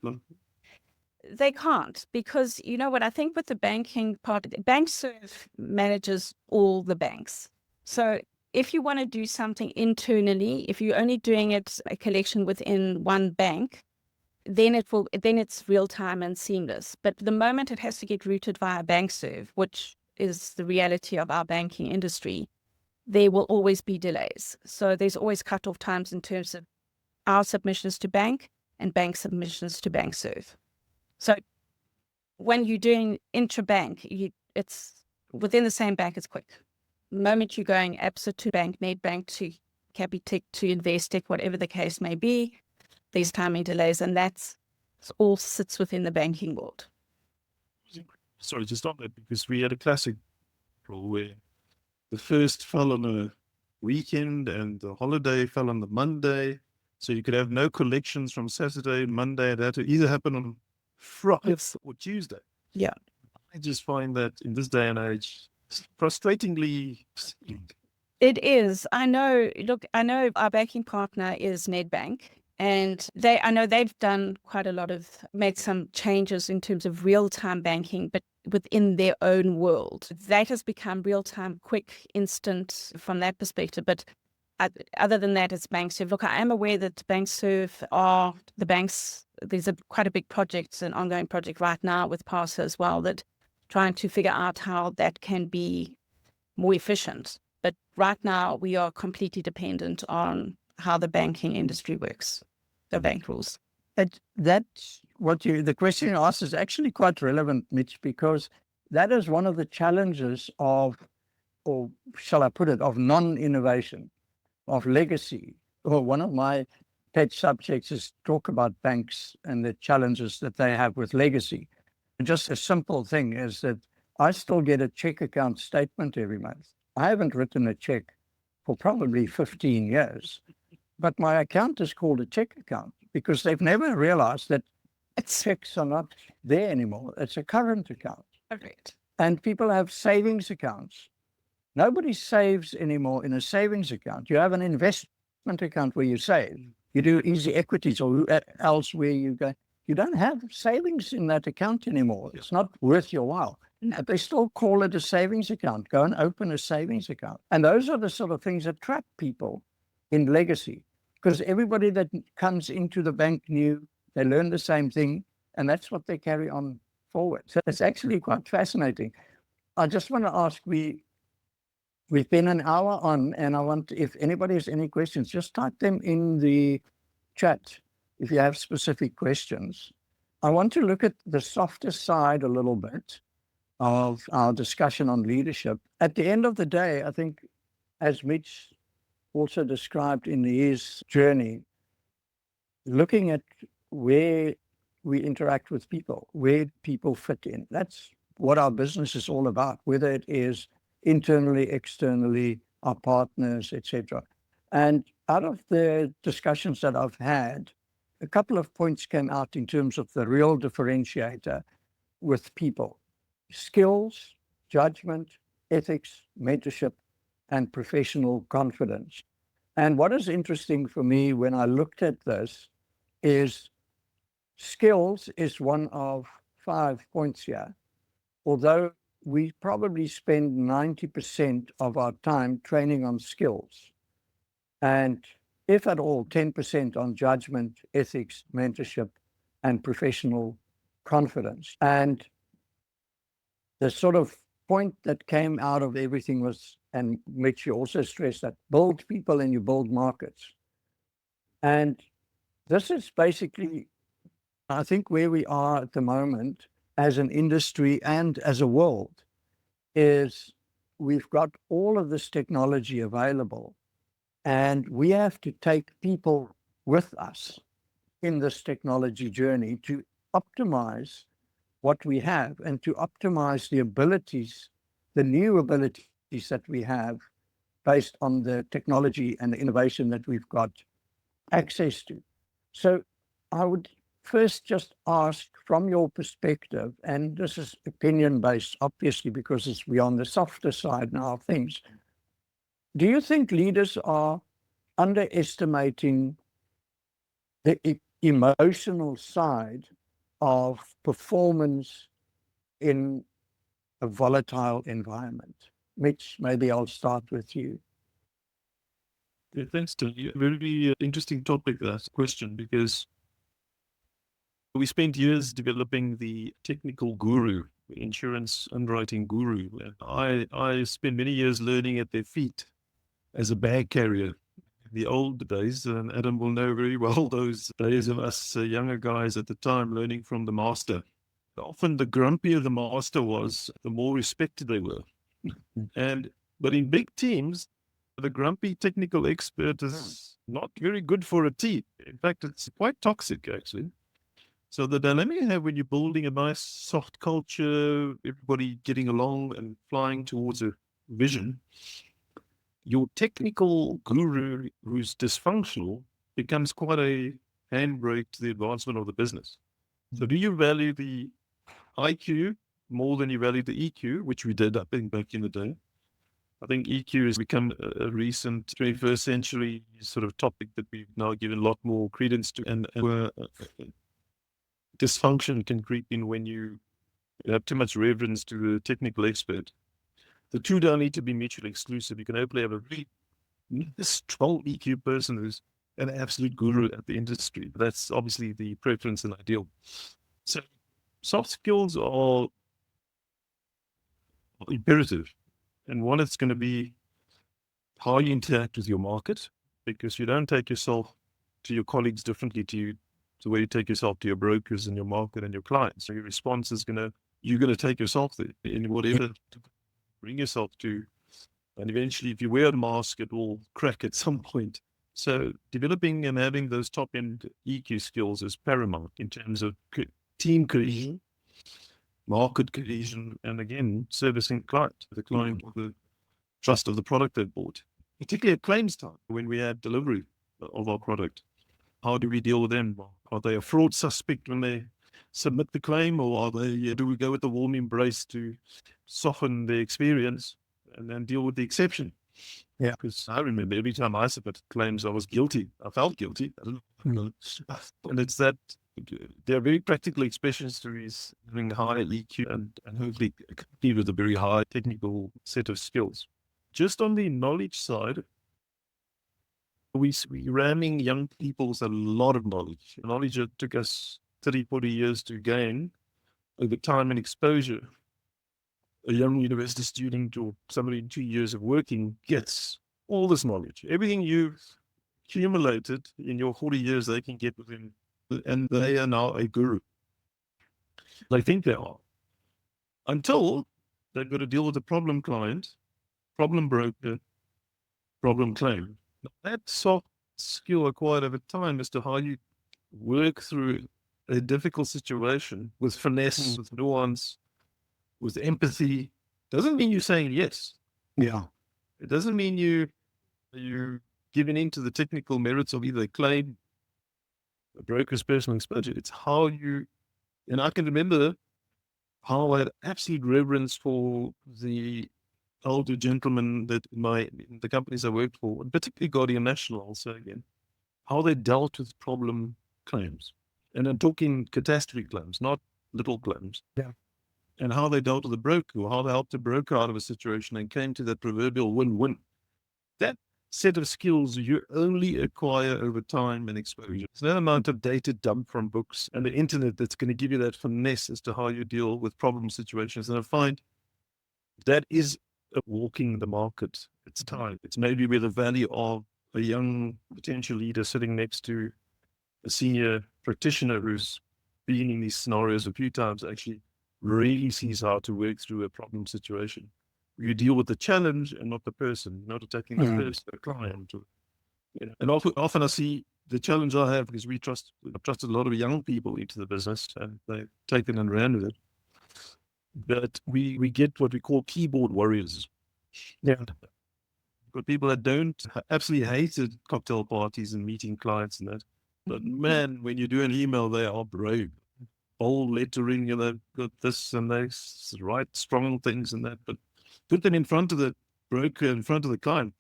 They can't, because you know what, I think with the banking part, BankServe manages all the banks. So if you want to do something internally, if you're only doing a collection within one bank, then it's real time and seamless. But the moment it has to get routed via BankServe, which is the reality of our banking industry, there will always be delays. So there's always cut-off times in terms of our submissions to bank and bank submissions to BankServe. So when you're doing intra-bank, it's within the same bank, it's quick. The moment you're going ABSA to bank, Nedbank to Capitec to Investec, whatever the case may be, there's timing delays, and that's all sits within the banking world. Sorry, just on that, because we had a classic rule where the first fell on a weekend and the holiday fell on the Monday. So you could have no collections from Saturday, Monday. It had to either happen on Friday or Tuesday. Yeah. I just find that in this day and age, frustratingly. It is. I know our banking partner is Nedbank, and I know they've made some changes in terms of real-time banking, but within their own world. That has become real-time, quick, instant from that perspective. But other than that, it's BankServe. Look, I am aware that BankServe are the banks. There's quite a big project, an ongoing project right now with PASA as well, that trying to figure out how that can be more efficient. But right now, we are completely dependent on how the banking industry works, the bank rules. That's the question you asked is actually quite relevant, Mitch, because that is one of the challenges of non-innovation, of legacy. Or one of my pet subjects is talk about banks and the challenges that they have with legacy. And just a simple thing is that I still get a check account statement every month. I haven't written a check for probably 15 years, but my account is called a check account because they've never realized that checks are not there anymore. It's a current account. Correct. And people have savings accounts. Nobody saves anymore in a savings account. You have an investment account where you save. You do easy equities or else where you go. You don't have savings in that account anymore. It's not worth your while. No. But they still call it a savings account. Go and open a savings account. And those are the sort of things that trap people in legacy, because everybody that comes into the bank new, they learn the same thing, and that's what they carry on forward. So it's actually quite fascinating. I just want to ask, we've been an hour on, and I want, if anybody has any questions, just type them in the chat if you have specific questions. I want to look at the softer side a little bit of our discussion on leadership. At the end of the day, I think, as Mitch also described in his journey, looking at where we interact with people, where people fit in. That's what our business is all about, whether it is internally, externally, our partners, etc. And out of the discussions that I've had, a couple of points came out in terms of the real differentiator with people: skills, judgment, ethics, mentorship, and professional confidence. And what is interesting for me when I looked at this is skills is one of 5 points here, although we probably spend 90% of our time training on skills, and if at all, 10% on judgment, ethics, mentorship, and professional confidence. And the sort of point that came out of everything was, and Mitch, you also stressed that, build people and you build markets. And this is basically, I think, where we are at the moment as an industry and as a world, is we've got all of this technology available, and we have to take people with us in this technology journey to optimize what we have and to optimize the abilities, the new abilities that we have based on the technology and the innovation that we've got access to. So I would first just ask, from your perspective, and this is opinion-based, obviously, because we're on the softer side now of things, do you think leaders are underestimating the emotional side of performance in a volatile environment? Mitch, maybe I'll start with you. Yeah, thanks, Tony. Very interesting topic, that question, because we spent years developing the technical guru, the insurance underwriting guru. I spent many years learning at their feet as a bag carrier. The old days, and Adam will know very well those days of us younger guys at the time learning from the master. Often the grumpier the master was, the more respected they were. But in big teams, the grumpy technical expert is not very good for a team. In fact, it's quite toxic, actually. So the dilemma you have when you're building a nice soft culture, everybody getting along and flying towards a vision, your technical guru who's dysfunctional becomes quite a handbrake to the advancement of the business. So do you value the IQ more than you value the EQ, which we did, I think, back in the day? I think EQ has become a recent 21st century sort of topic that we've now given a lot more credence to, and dysfunction can creep in when you have too much reverence to the technical expert. The two don't need to be mutually exclusive. You can hopefully have a really strong EQ person who's an absolute guru at the industry. That's obviously the preference and ideal. So soft skills are imperative. And one, it's going to be how you interact with your market, because you don't take yourself to your colleagues differently to the way you take yourself to your brokers and your market and your clients. So your response is you're going to take yourself there in whatever to bring yourself to. And eventually, if you wear a mask, it will crack at some point. So developing and having those top-end EQ skills is paramount in terms of team cohesion. market cohesion, and again, servicing the client with the trust of the product they've bought, particularly at claims time when we have delivery of our product. How do we deal with them? Are they a fraud suspect when they submit the claim, or do we go with the warm embrace to soften the experience and then deal with the exception? Yeah. Because I remember every time I submitted claims, I was guilty. I felt guilty. I don't know. And it's that they're very practical expressions having high EQ and hopefully accompanied with a very high technical set of skills. Just on the knowledge side, we ramming young people with a lot of knowledge. Knowledge that took us 30, 40 years to gain over time and exposure. A young university student or somebody in 2 years of working gets all this knowledge. Everything you've accumulated in your 40 years, they can get within, and they are now a guru. They think they are. Until they've got to deal with a problem client, problem broker, problem claim. That soft skill acquired over time as to how you work through a difficult situation with finesse, with nuance, with empathy, doesn't mean you're saying yes. Yeah. It doesn't mean you're giving into the technical merits of either a claim, a broker's personal exposure. It's how and I can remember how I had absolute reverence for the older gentlemen that in the companies I worked for, and particularly Guardian National also again, how they dealt with problem claims. And I'm talking catastrophe claims, not little claims. Yeah. And how they dealt with the broker, or how they helped the broker out of a situation and came to that proverbial win-win. That set of skills you only acquire over time and exposure. There's no amount of data dumped from books and the internet that's going to give you that finesse as to how you deal with problem situations. And I find that is walking the market. It's time. It's maybe where the value of a young potential leader sitting next to a senior practitioner who's been in these scenarios a few times actually really sees how to work through a problem situation. You deal with the challenge and not the person, not attacking the person, the client. And often I see the challenge I have, because I've trusted a lot of young people into the business and they've taken and ran with it. But we get what we call keyboard warriors. Yeah. But people that absolutely hated cocktail parties and meeting clients and that. But man, when you do an email, they are brave. Bold lettering, got this and they write strong things and that. But put them in front of the broker, in front of the client.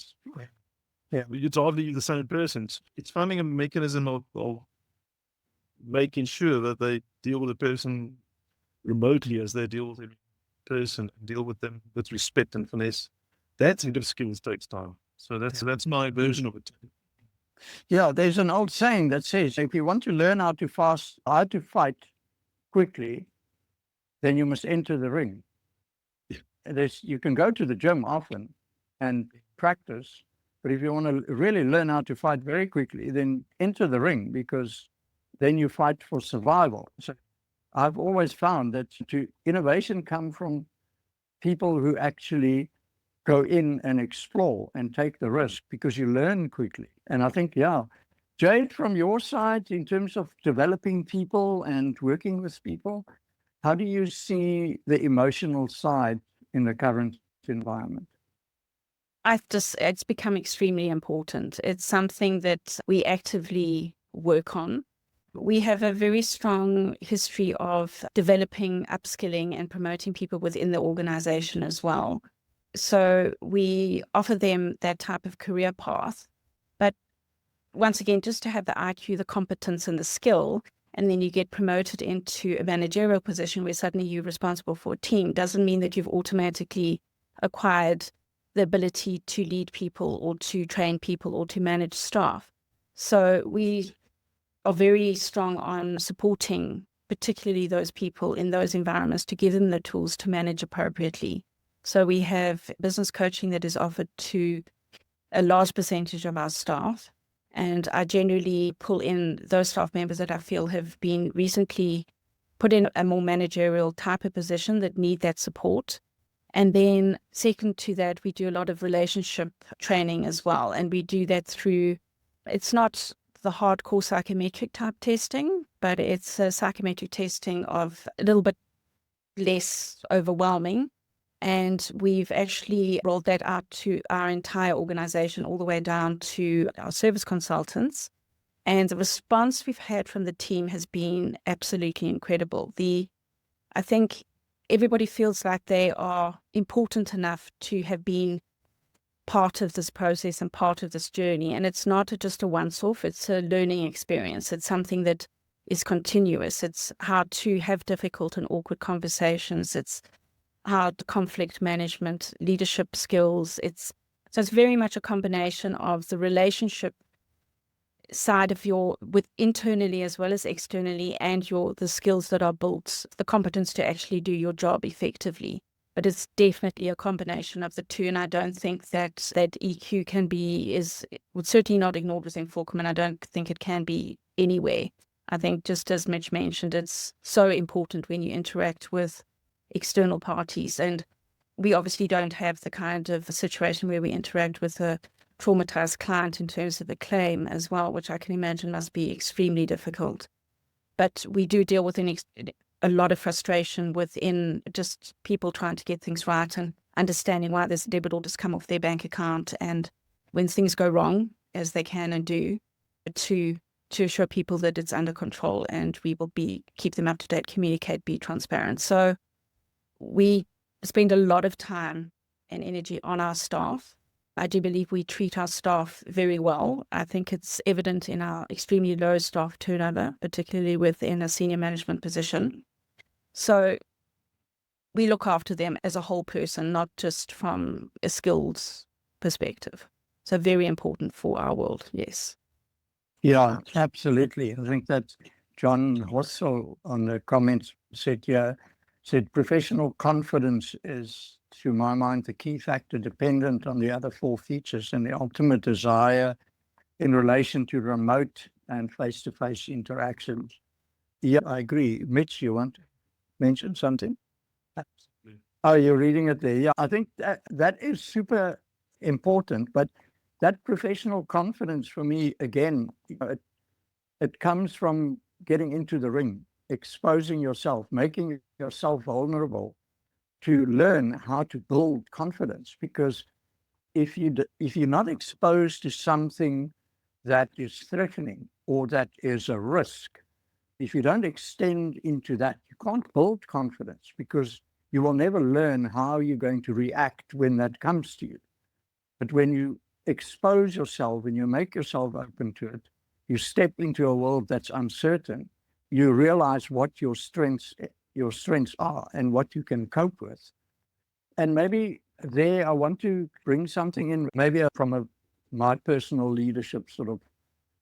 Yeah. It's hardly the same person. It's finding a mechanism of making sure that they deal with the person remotely as they deal with a person, and deal with them with respect and finesse. That sort of skills takes time. So that's my version of it. Yeah, there's an old saying that says, if you want to learn how to fight quickly, then you must enter the ring. Yeah. You can go to the gym often and practice, but if you want to really learn how to fight very quickly, then enter the ring, because then you fight for survival. So I've always found that innovation comes from people who actually go in and explore and take the risk, because you learn quickly. And I think, yeah, Jade, from your side, in terms of developing people and working with people, how do you see the emotional side in the current environment? It's become extremely important. It's something that we actively work on. We have a very strong history of developing, upskilling, and promoting people within the organization as well. So we offer them that type of career path. But once again, just to have the IQ, the competence, and the skill, and then you get promoted into a managerial position where suddenly you're responsible for a team, doesn't mean that you've automatically acquired the ability to lead people or to train people or to manage staff. So we are very strong on supporting particularly those people in those environments to give them the tools to manage appropriately. So we have business coaching that is offered to a large percentage of our staff. And I generally pull in those staff members that I feel have been recently put in a more managerial type of position that need that support. And then second to that, we do a lot of relationship training as well. And we do that through, it's not the hardcore psychometric type testing, but it's a psychometric testing of a little bit less overwhelming. And we've actually rolled that out to our entire organization, all the way down to our service consultants. And the response we've had from the team has been absolutely incredible. I think everybody feels like they are important enough to have been part of this process and part of this journey. And it's not just a once-off, it's a learning experience. It's something that is continuous. It's how to have difficult and awkward conversations. It's how to conflict management, leadership skills. So it's very much a combination of the relationship side of with internally as well as externally, and the skills that are built, the competence to actually do your job effectively. But it's definitely a combination of the two, and I don't think that EQ would certainly not ignored within Fulcrum, and I don't think it can be anywhere. I think, just as Mitch mentioned, it's so important when you interact with external parties, and we obviously don't have the kind of situation where we interact with a traumatized client in terms of a claim as well, which I can imagine must be extremely difficult. But we do deal with a lot of frustration within just people trying to get things right and understanding why there's debit orders come off their bank account, and when things go wrong, as they can and do, to assure people that it's under control, and we will keep them up to date, communicate, be transparent. So we spend a lot of time and energy on our staff. I do believe we treat our staff very well. I think it's evident in our extremely low staff turnover, particularly within a senior management position. So we look after them as a whole person, not just from a skills perspective. So very important for our world, yes. Yeah, absolutely. I think that John also on the comments said professional confidence is, to my mind, the key factor dependent on the other four features and the ultimate desire in relation to remote and face-to-face interactions. Yeah, I agree. Mitch, you want to mention something? Absolutely. Oh, you're reading it there. Yeah, I think that is super important, but that professional confidence for me, again, it comes from getting into the ring, exposing yourself, making yourself vulnerable to learn how to build confidence. Because if you're not exposed to something that is threatening or that is a risk, if you don't extend into that, you can't build confidence, because you will never learn how you're going to react when that comes to you. But when you expose yourself and you make yourself open to it, you step into a world that's uncertain, you realize what your strengths are and what you can cope with. And maybe there I want to bring something in, maybe from my personal leadership sort of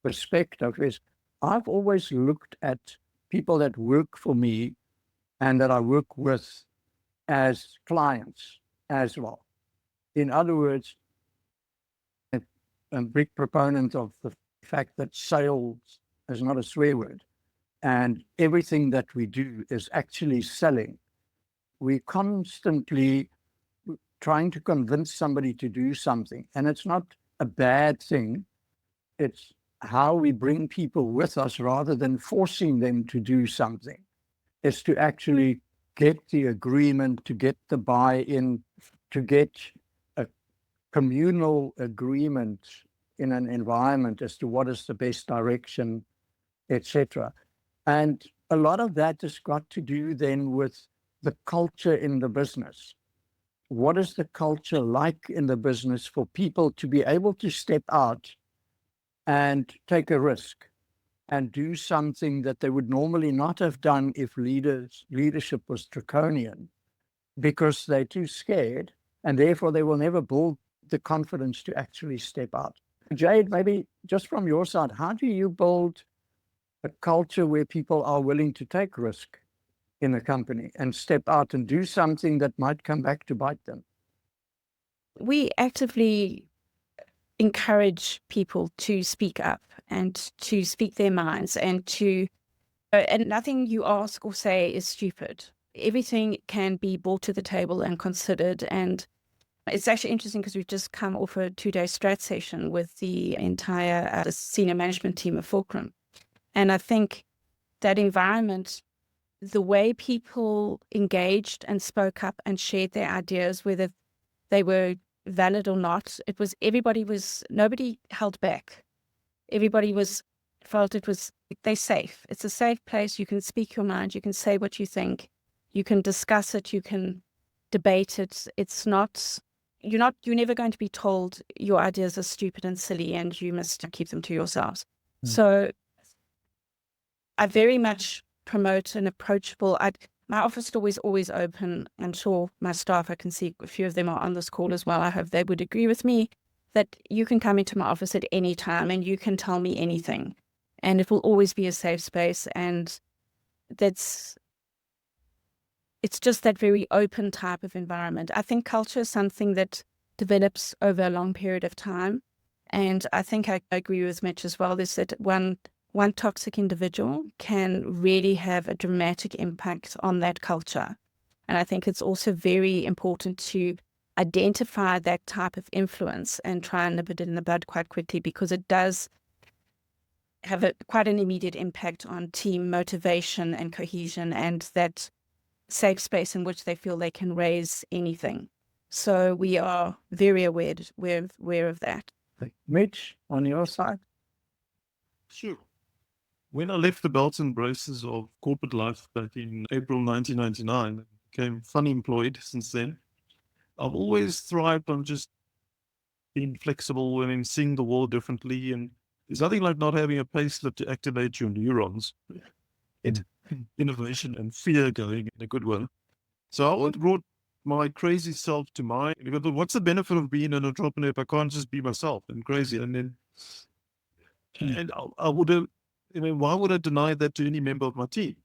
perspective, is I've always looked at people that work for me and that I work with as clients as well. In other words, I'm a big proponent of the fact that sales is not a swear word, and everything that we do is actually selling. We're constantly trying to convince somebody to do something, and it's not a bad thing. It's how we bring people with us rather than forcing them to do something, is to actually get the agreement, to get the buy-in, to get a communal agreement in an environment as to what is the best direction, etc. And a lot of that has got to do then with the culture in the business. What is the culture like in the business for people to be able to step out and take a risk and do something that they would normally not have done if leadership was draconian, because they're too scared, and therefore they will never build the confidence to actually step out. Jade, maybe just from your side, how do you build a culture where people are willing to take risk in a company and step out and do something that might come back to bite them? We actively encourage people to speak up and to speak their minds, and nothing you ask or say is stupid. Everything can be brought to the table and considered. And it's actually interesting because we've just come off a 2-day strat session with the entire senior management team of Fulcrum. And I think that environment the way people engaged and spoke up and shared their ideas, whether they were valid or not, nobody held back. Everybody felt they're safe. It's a safe place. You can speak your mind. You can say what you think. You can discuss it. You can debate it. It's not, you're never going to be told your ideas are stupid and silly and you must keep them to yourselves. So I very much promote an approachable, my office door is always open. I'm sure my staff, I can see a few of them are on this call as well. I hope they would agree with me that you can come into my office at any time and you can tell me anything. And it will always be a safe space. And it's just that very open type of environment. I think culture is something that develops over a long period of time. And I think I agree with Mitch as well, is that one toxic individual can really have a dramatic impact on that culture. And I think it's also very important to identify that type of influence and try and nip it in the bud quite quickly, because it does have quite an immediate impact on team motivation and cohesion and that safe space in which they feel they can raise anything. So we are very aware of that. Mitch, on your side? Sure. When I left the belts and braces of corporate life back in April 1999, became unemployed since then, I've always thrived on just being flexible and seeing the world differently. And there's nothing like not having a payslip to activate your neurons. Innovation and fear going in a good one. So I always brought my crazy self to mind. But what's the benefit of being an entrepreneur if I can't just be myself and crazy? And then, and I would have, why would I deny that to any member of my team?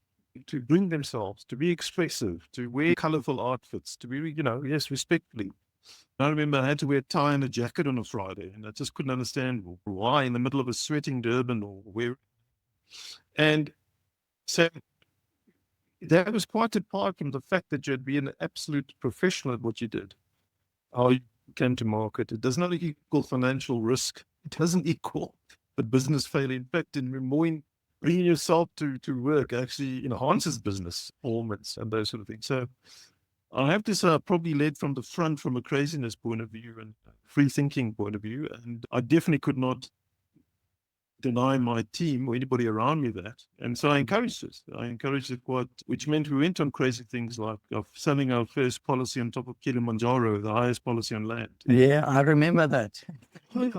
To bring themselves, to be expressive, to wear colorful outfits, to be, yes, respectfully. I remember I had to wear a tie and a jacket on a Friday, and I just couldn't understand why in the middle of a sweating Durban or where. And so that was quite apart from the fact that you'd be an absolute professional at what you did. How you came to market. It does not equal financial risk. It doesn't equal the business failure. In fact, bringing yourself to work actually enhances business performance and those sort of things. So I have to say I probably led from the front from a craziness point of view and free thinking point of view. And I definitely could not deny my team or anybody around me that. And so I encouraged it. Which meant we went on crazy things like selling our first policy on top of Kilimanjaro, the highest policy on land. Yeah, I remember that. And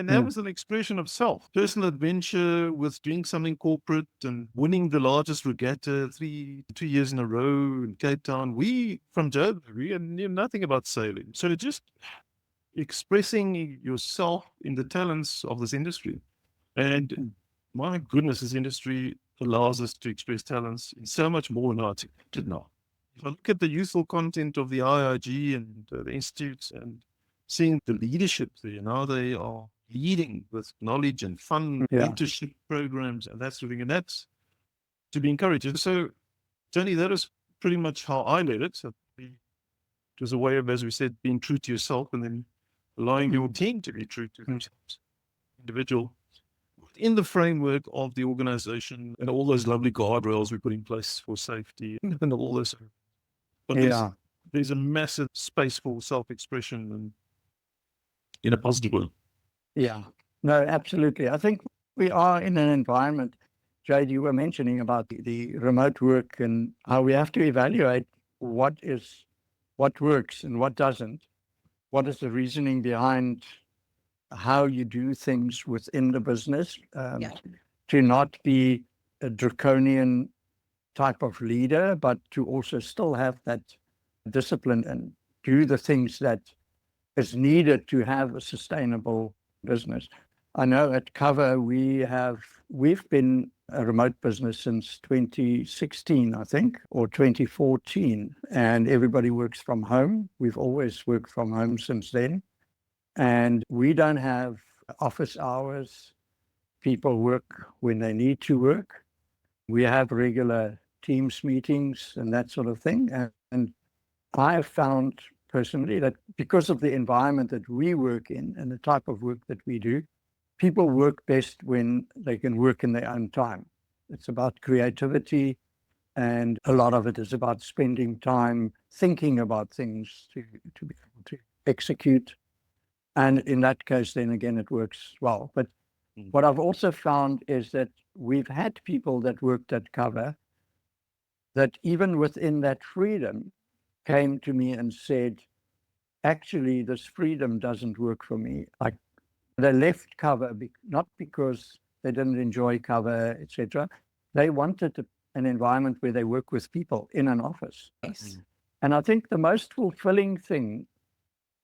that was an expression of self, personal adventure with doing something corporate and winning the largest regatta 2 years in a row in Cape Town. We from Joburg, we knew nothing about sailing. So just expressing yourself in the talents of this industry. And my goodness, this industry allows us to express talents in so much more than I did now. If I look at the youthful content of the IIG and the institutes and seeing the leadership there, now they are leading with knowledge and fun mentorship programs and that sort of thing. And that's to be encouraged. So, Tony, that is pretty much how I led it. So it was a way of, as we said, being true to yourself and then allowing your team to be true to themselves, individual, in the framework of the organization and all those lovely guardrails we put in place for safety and all this. But there's a massive space for self-expression and in a positive way. Yeah, no, absolutely. I think we are in an environment, Jade, you were mentioning about the remote work and how we have to evaluate what works and what doesn't. What is the reasoning behind how you do things within the business, to not be a draconian type of leader, but to also still have that discipline and do the things that is needed to have a sustainable business. I know at Cover we've been a remote business since 2016, I think, or 2014, and everybody works from home. We've always worked from home since then. And we don't have office hours. People work when they need to work. We have regular Teams meetings and that sort of thing. And I have found personally that because of the environment that we work in and the type of work that we do, people work best when they can work in their own time. It's about creativity. And a lot of it is about spending time thinking about things to be able to execute. And in that case, then again, it works well. But what I've also found is that we've had people that worked at Cover that even within that freedom came to me and said, actually, this freedom doesn't work for me. Like, they left Cover not because they didn't enjoy Cover, etc. They wanted an environment where they work with people in an office. Yes. And I think the most fulfilling thing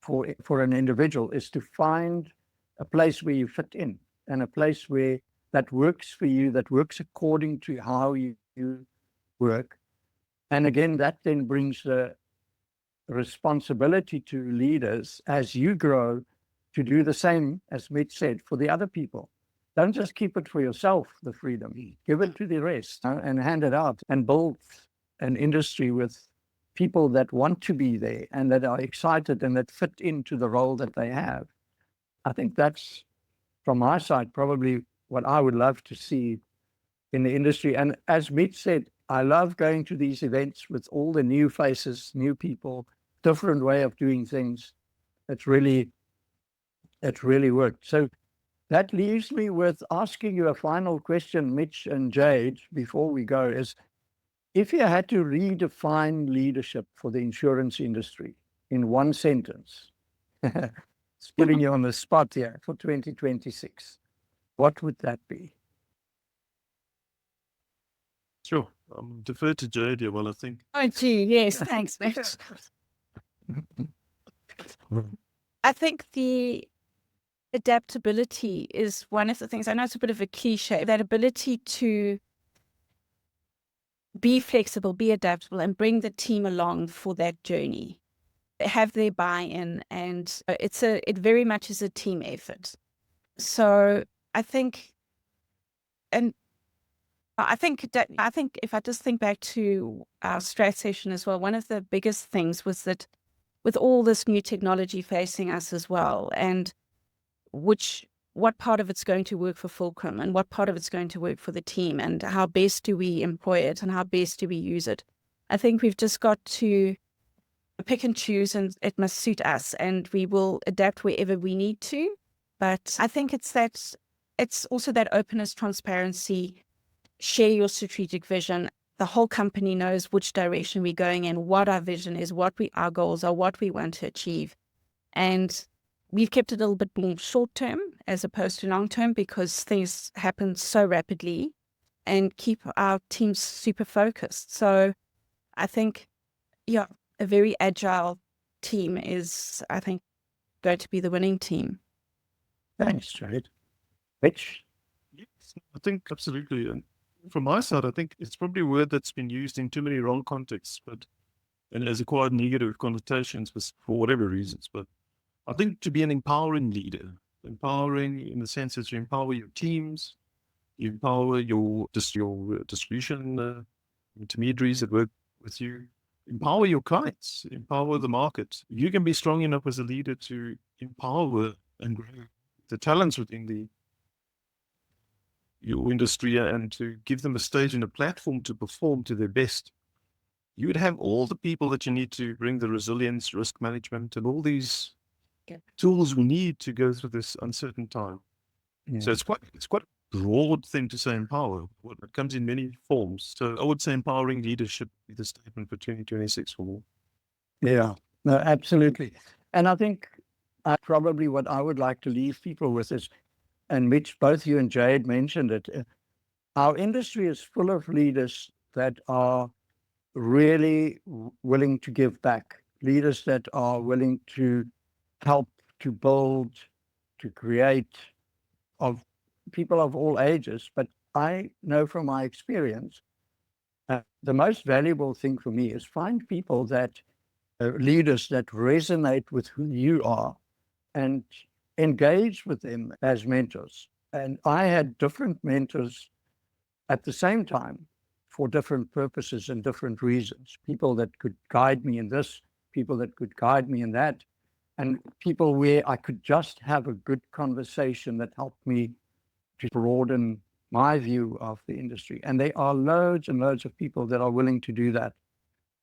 for an individual is to find a place where you fit in, and a place where that works for you, that works according to how you work. And again, that then brings the responsibility to leaders as you grow to do the same, as Mitch said, for the other people. Don't just keep it for yourself, the freedom. Give it to the rest, and hand it out, and build an industry with people that want to be there and that are excited and that fit into the role that they have. I think that's, from my side, probably what I would love to see in the industry. And as Mitch said, I love going to these events with all the new faces, new people, different way of doing things. It's really worked. So that leaves me with asking you a final question, Mitch and Jade, before we go, is if you had to redefine leadership for the insurance industry in one sentence, it's putting you on the spot here for 2026, what would that be? Sure. Defer to Jade here. Well, I think. Oh, gee, yes, thanks, Mitch. I think the adaptability is one of the things. I know it's a bit of a cliche, that ability to be flexible, be adaptable, and bring the team along for that journey, have their buy-in, and it very much is a team effort. So I think, and I think if I just think back to our strat session as well, one of the biggest things was that with all this new technology facing us as well, and what part of it's going to work for Fulcrum and what part of it's going to work for the team, and how best do we employ it and how best do we use it. I think we've just got to pick and choose, and it must suit us, and we will adapt wherever we need to. But I think it's also that openness, transparency, share your strategic vision. The whole company knows which direction we're going in, what our vision is, our goals are, what we want to achieve. And we've kept it a little bit more short term as opposed to long term, because things happen so rapidly, and keep our teams super focused. So I think, yeah, a very agile team is, I think, going to be the winning team. Thanks, Jade. Mitch? Yes, I think absolutely. And from my side, I think it's probably a word that's been used in too many wrong contexts, and has acquired negative connotations for whatever reasons. But I think to be an empowering leader, empowering in the sense that you empower your teams, you empower your distribution intermediaries that work with you, empower your clients, empower the market. You can be strong enough as a leader to empower and grow the talents within your industry, and to give them a stage and a platform to perform to their best. You would have all the people that you need to bring the resilience, risk management, and all these tools we need to go through this uncertain time. Yeah. So it's quite a broad thing to say empower. It comes in many forms. So I would say empowering leadership is the statement for 2026 for me. Yeah, no, absolutely. And I think probably what I would like to leave people with is, and Mitch, both you and Jade mentioned it, our industry is full of leaders that are really willing to give back, leaders that are willing to help, to build, to create, of people of all ages. But I know from my experience, the most valuable thing for me is find people that, leaders that resonate with who you are, and engage with them as mentors. And I had different mentors at the same time for different purposes and different reasons. People that could guide me in this, people that could guide me in that, and people where I could just have a good conversation that helped me to broaden my view of the industry. And there are loads and loads of people that are willing to do that.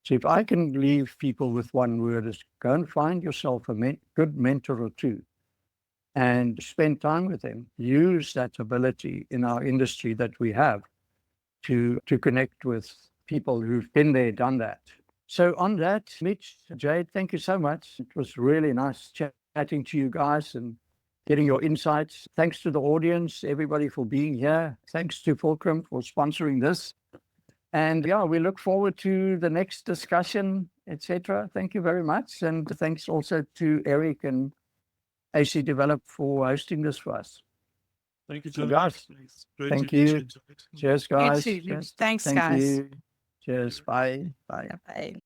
So if I can leave people with one word, is go and find yourself a good mentor or two and spend time with them. Use that ability in our industry that we have to connect with people who've been there, done that. So on that, Mitch, Jade, thank you so much. It was really nice chatting to you guys and getting your insights. Thanks to the audience, everybody for being here. Thanks to Fulcrum for sponsoring this. And yeah, we look forward to the next discussion, etc. Thank you very much. And thanks also to Eric and AC Develop for hosting this for us. Thank you, So Tony. guys, Great thank to you. enjoy it. Cheers, guys. You too. Cheers. Thanks, Thank guys. you. Cheers. Bye. Bye. Bye.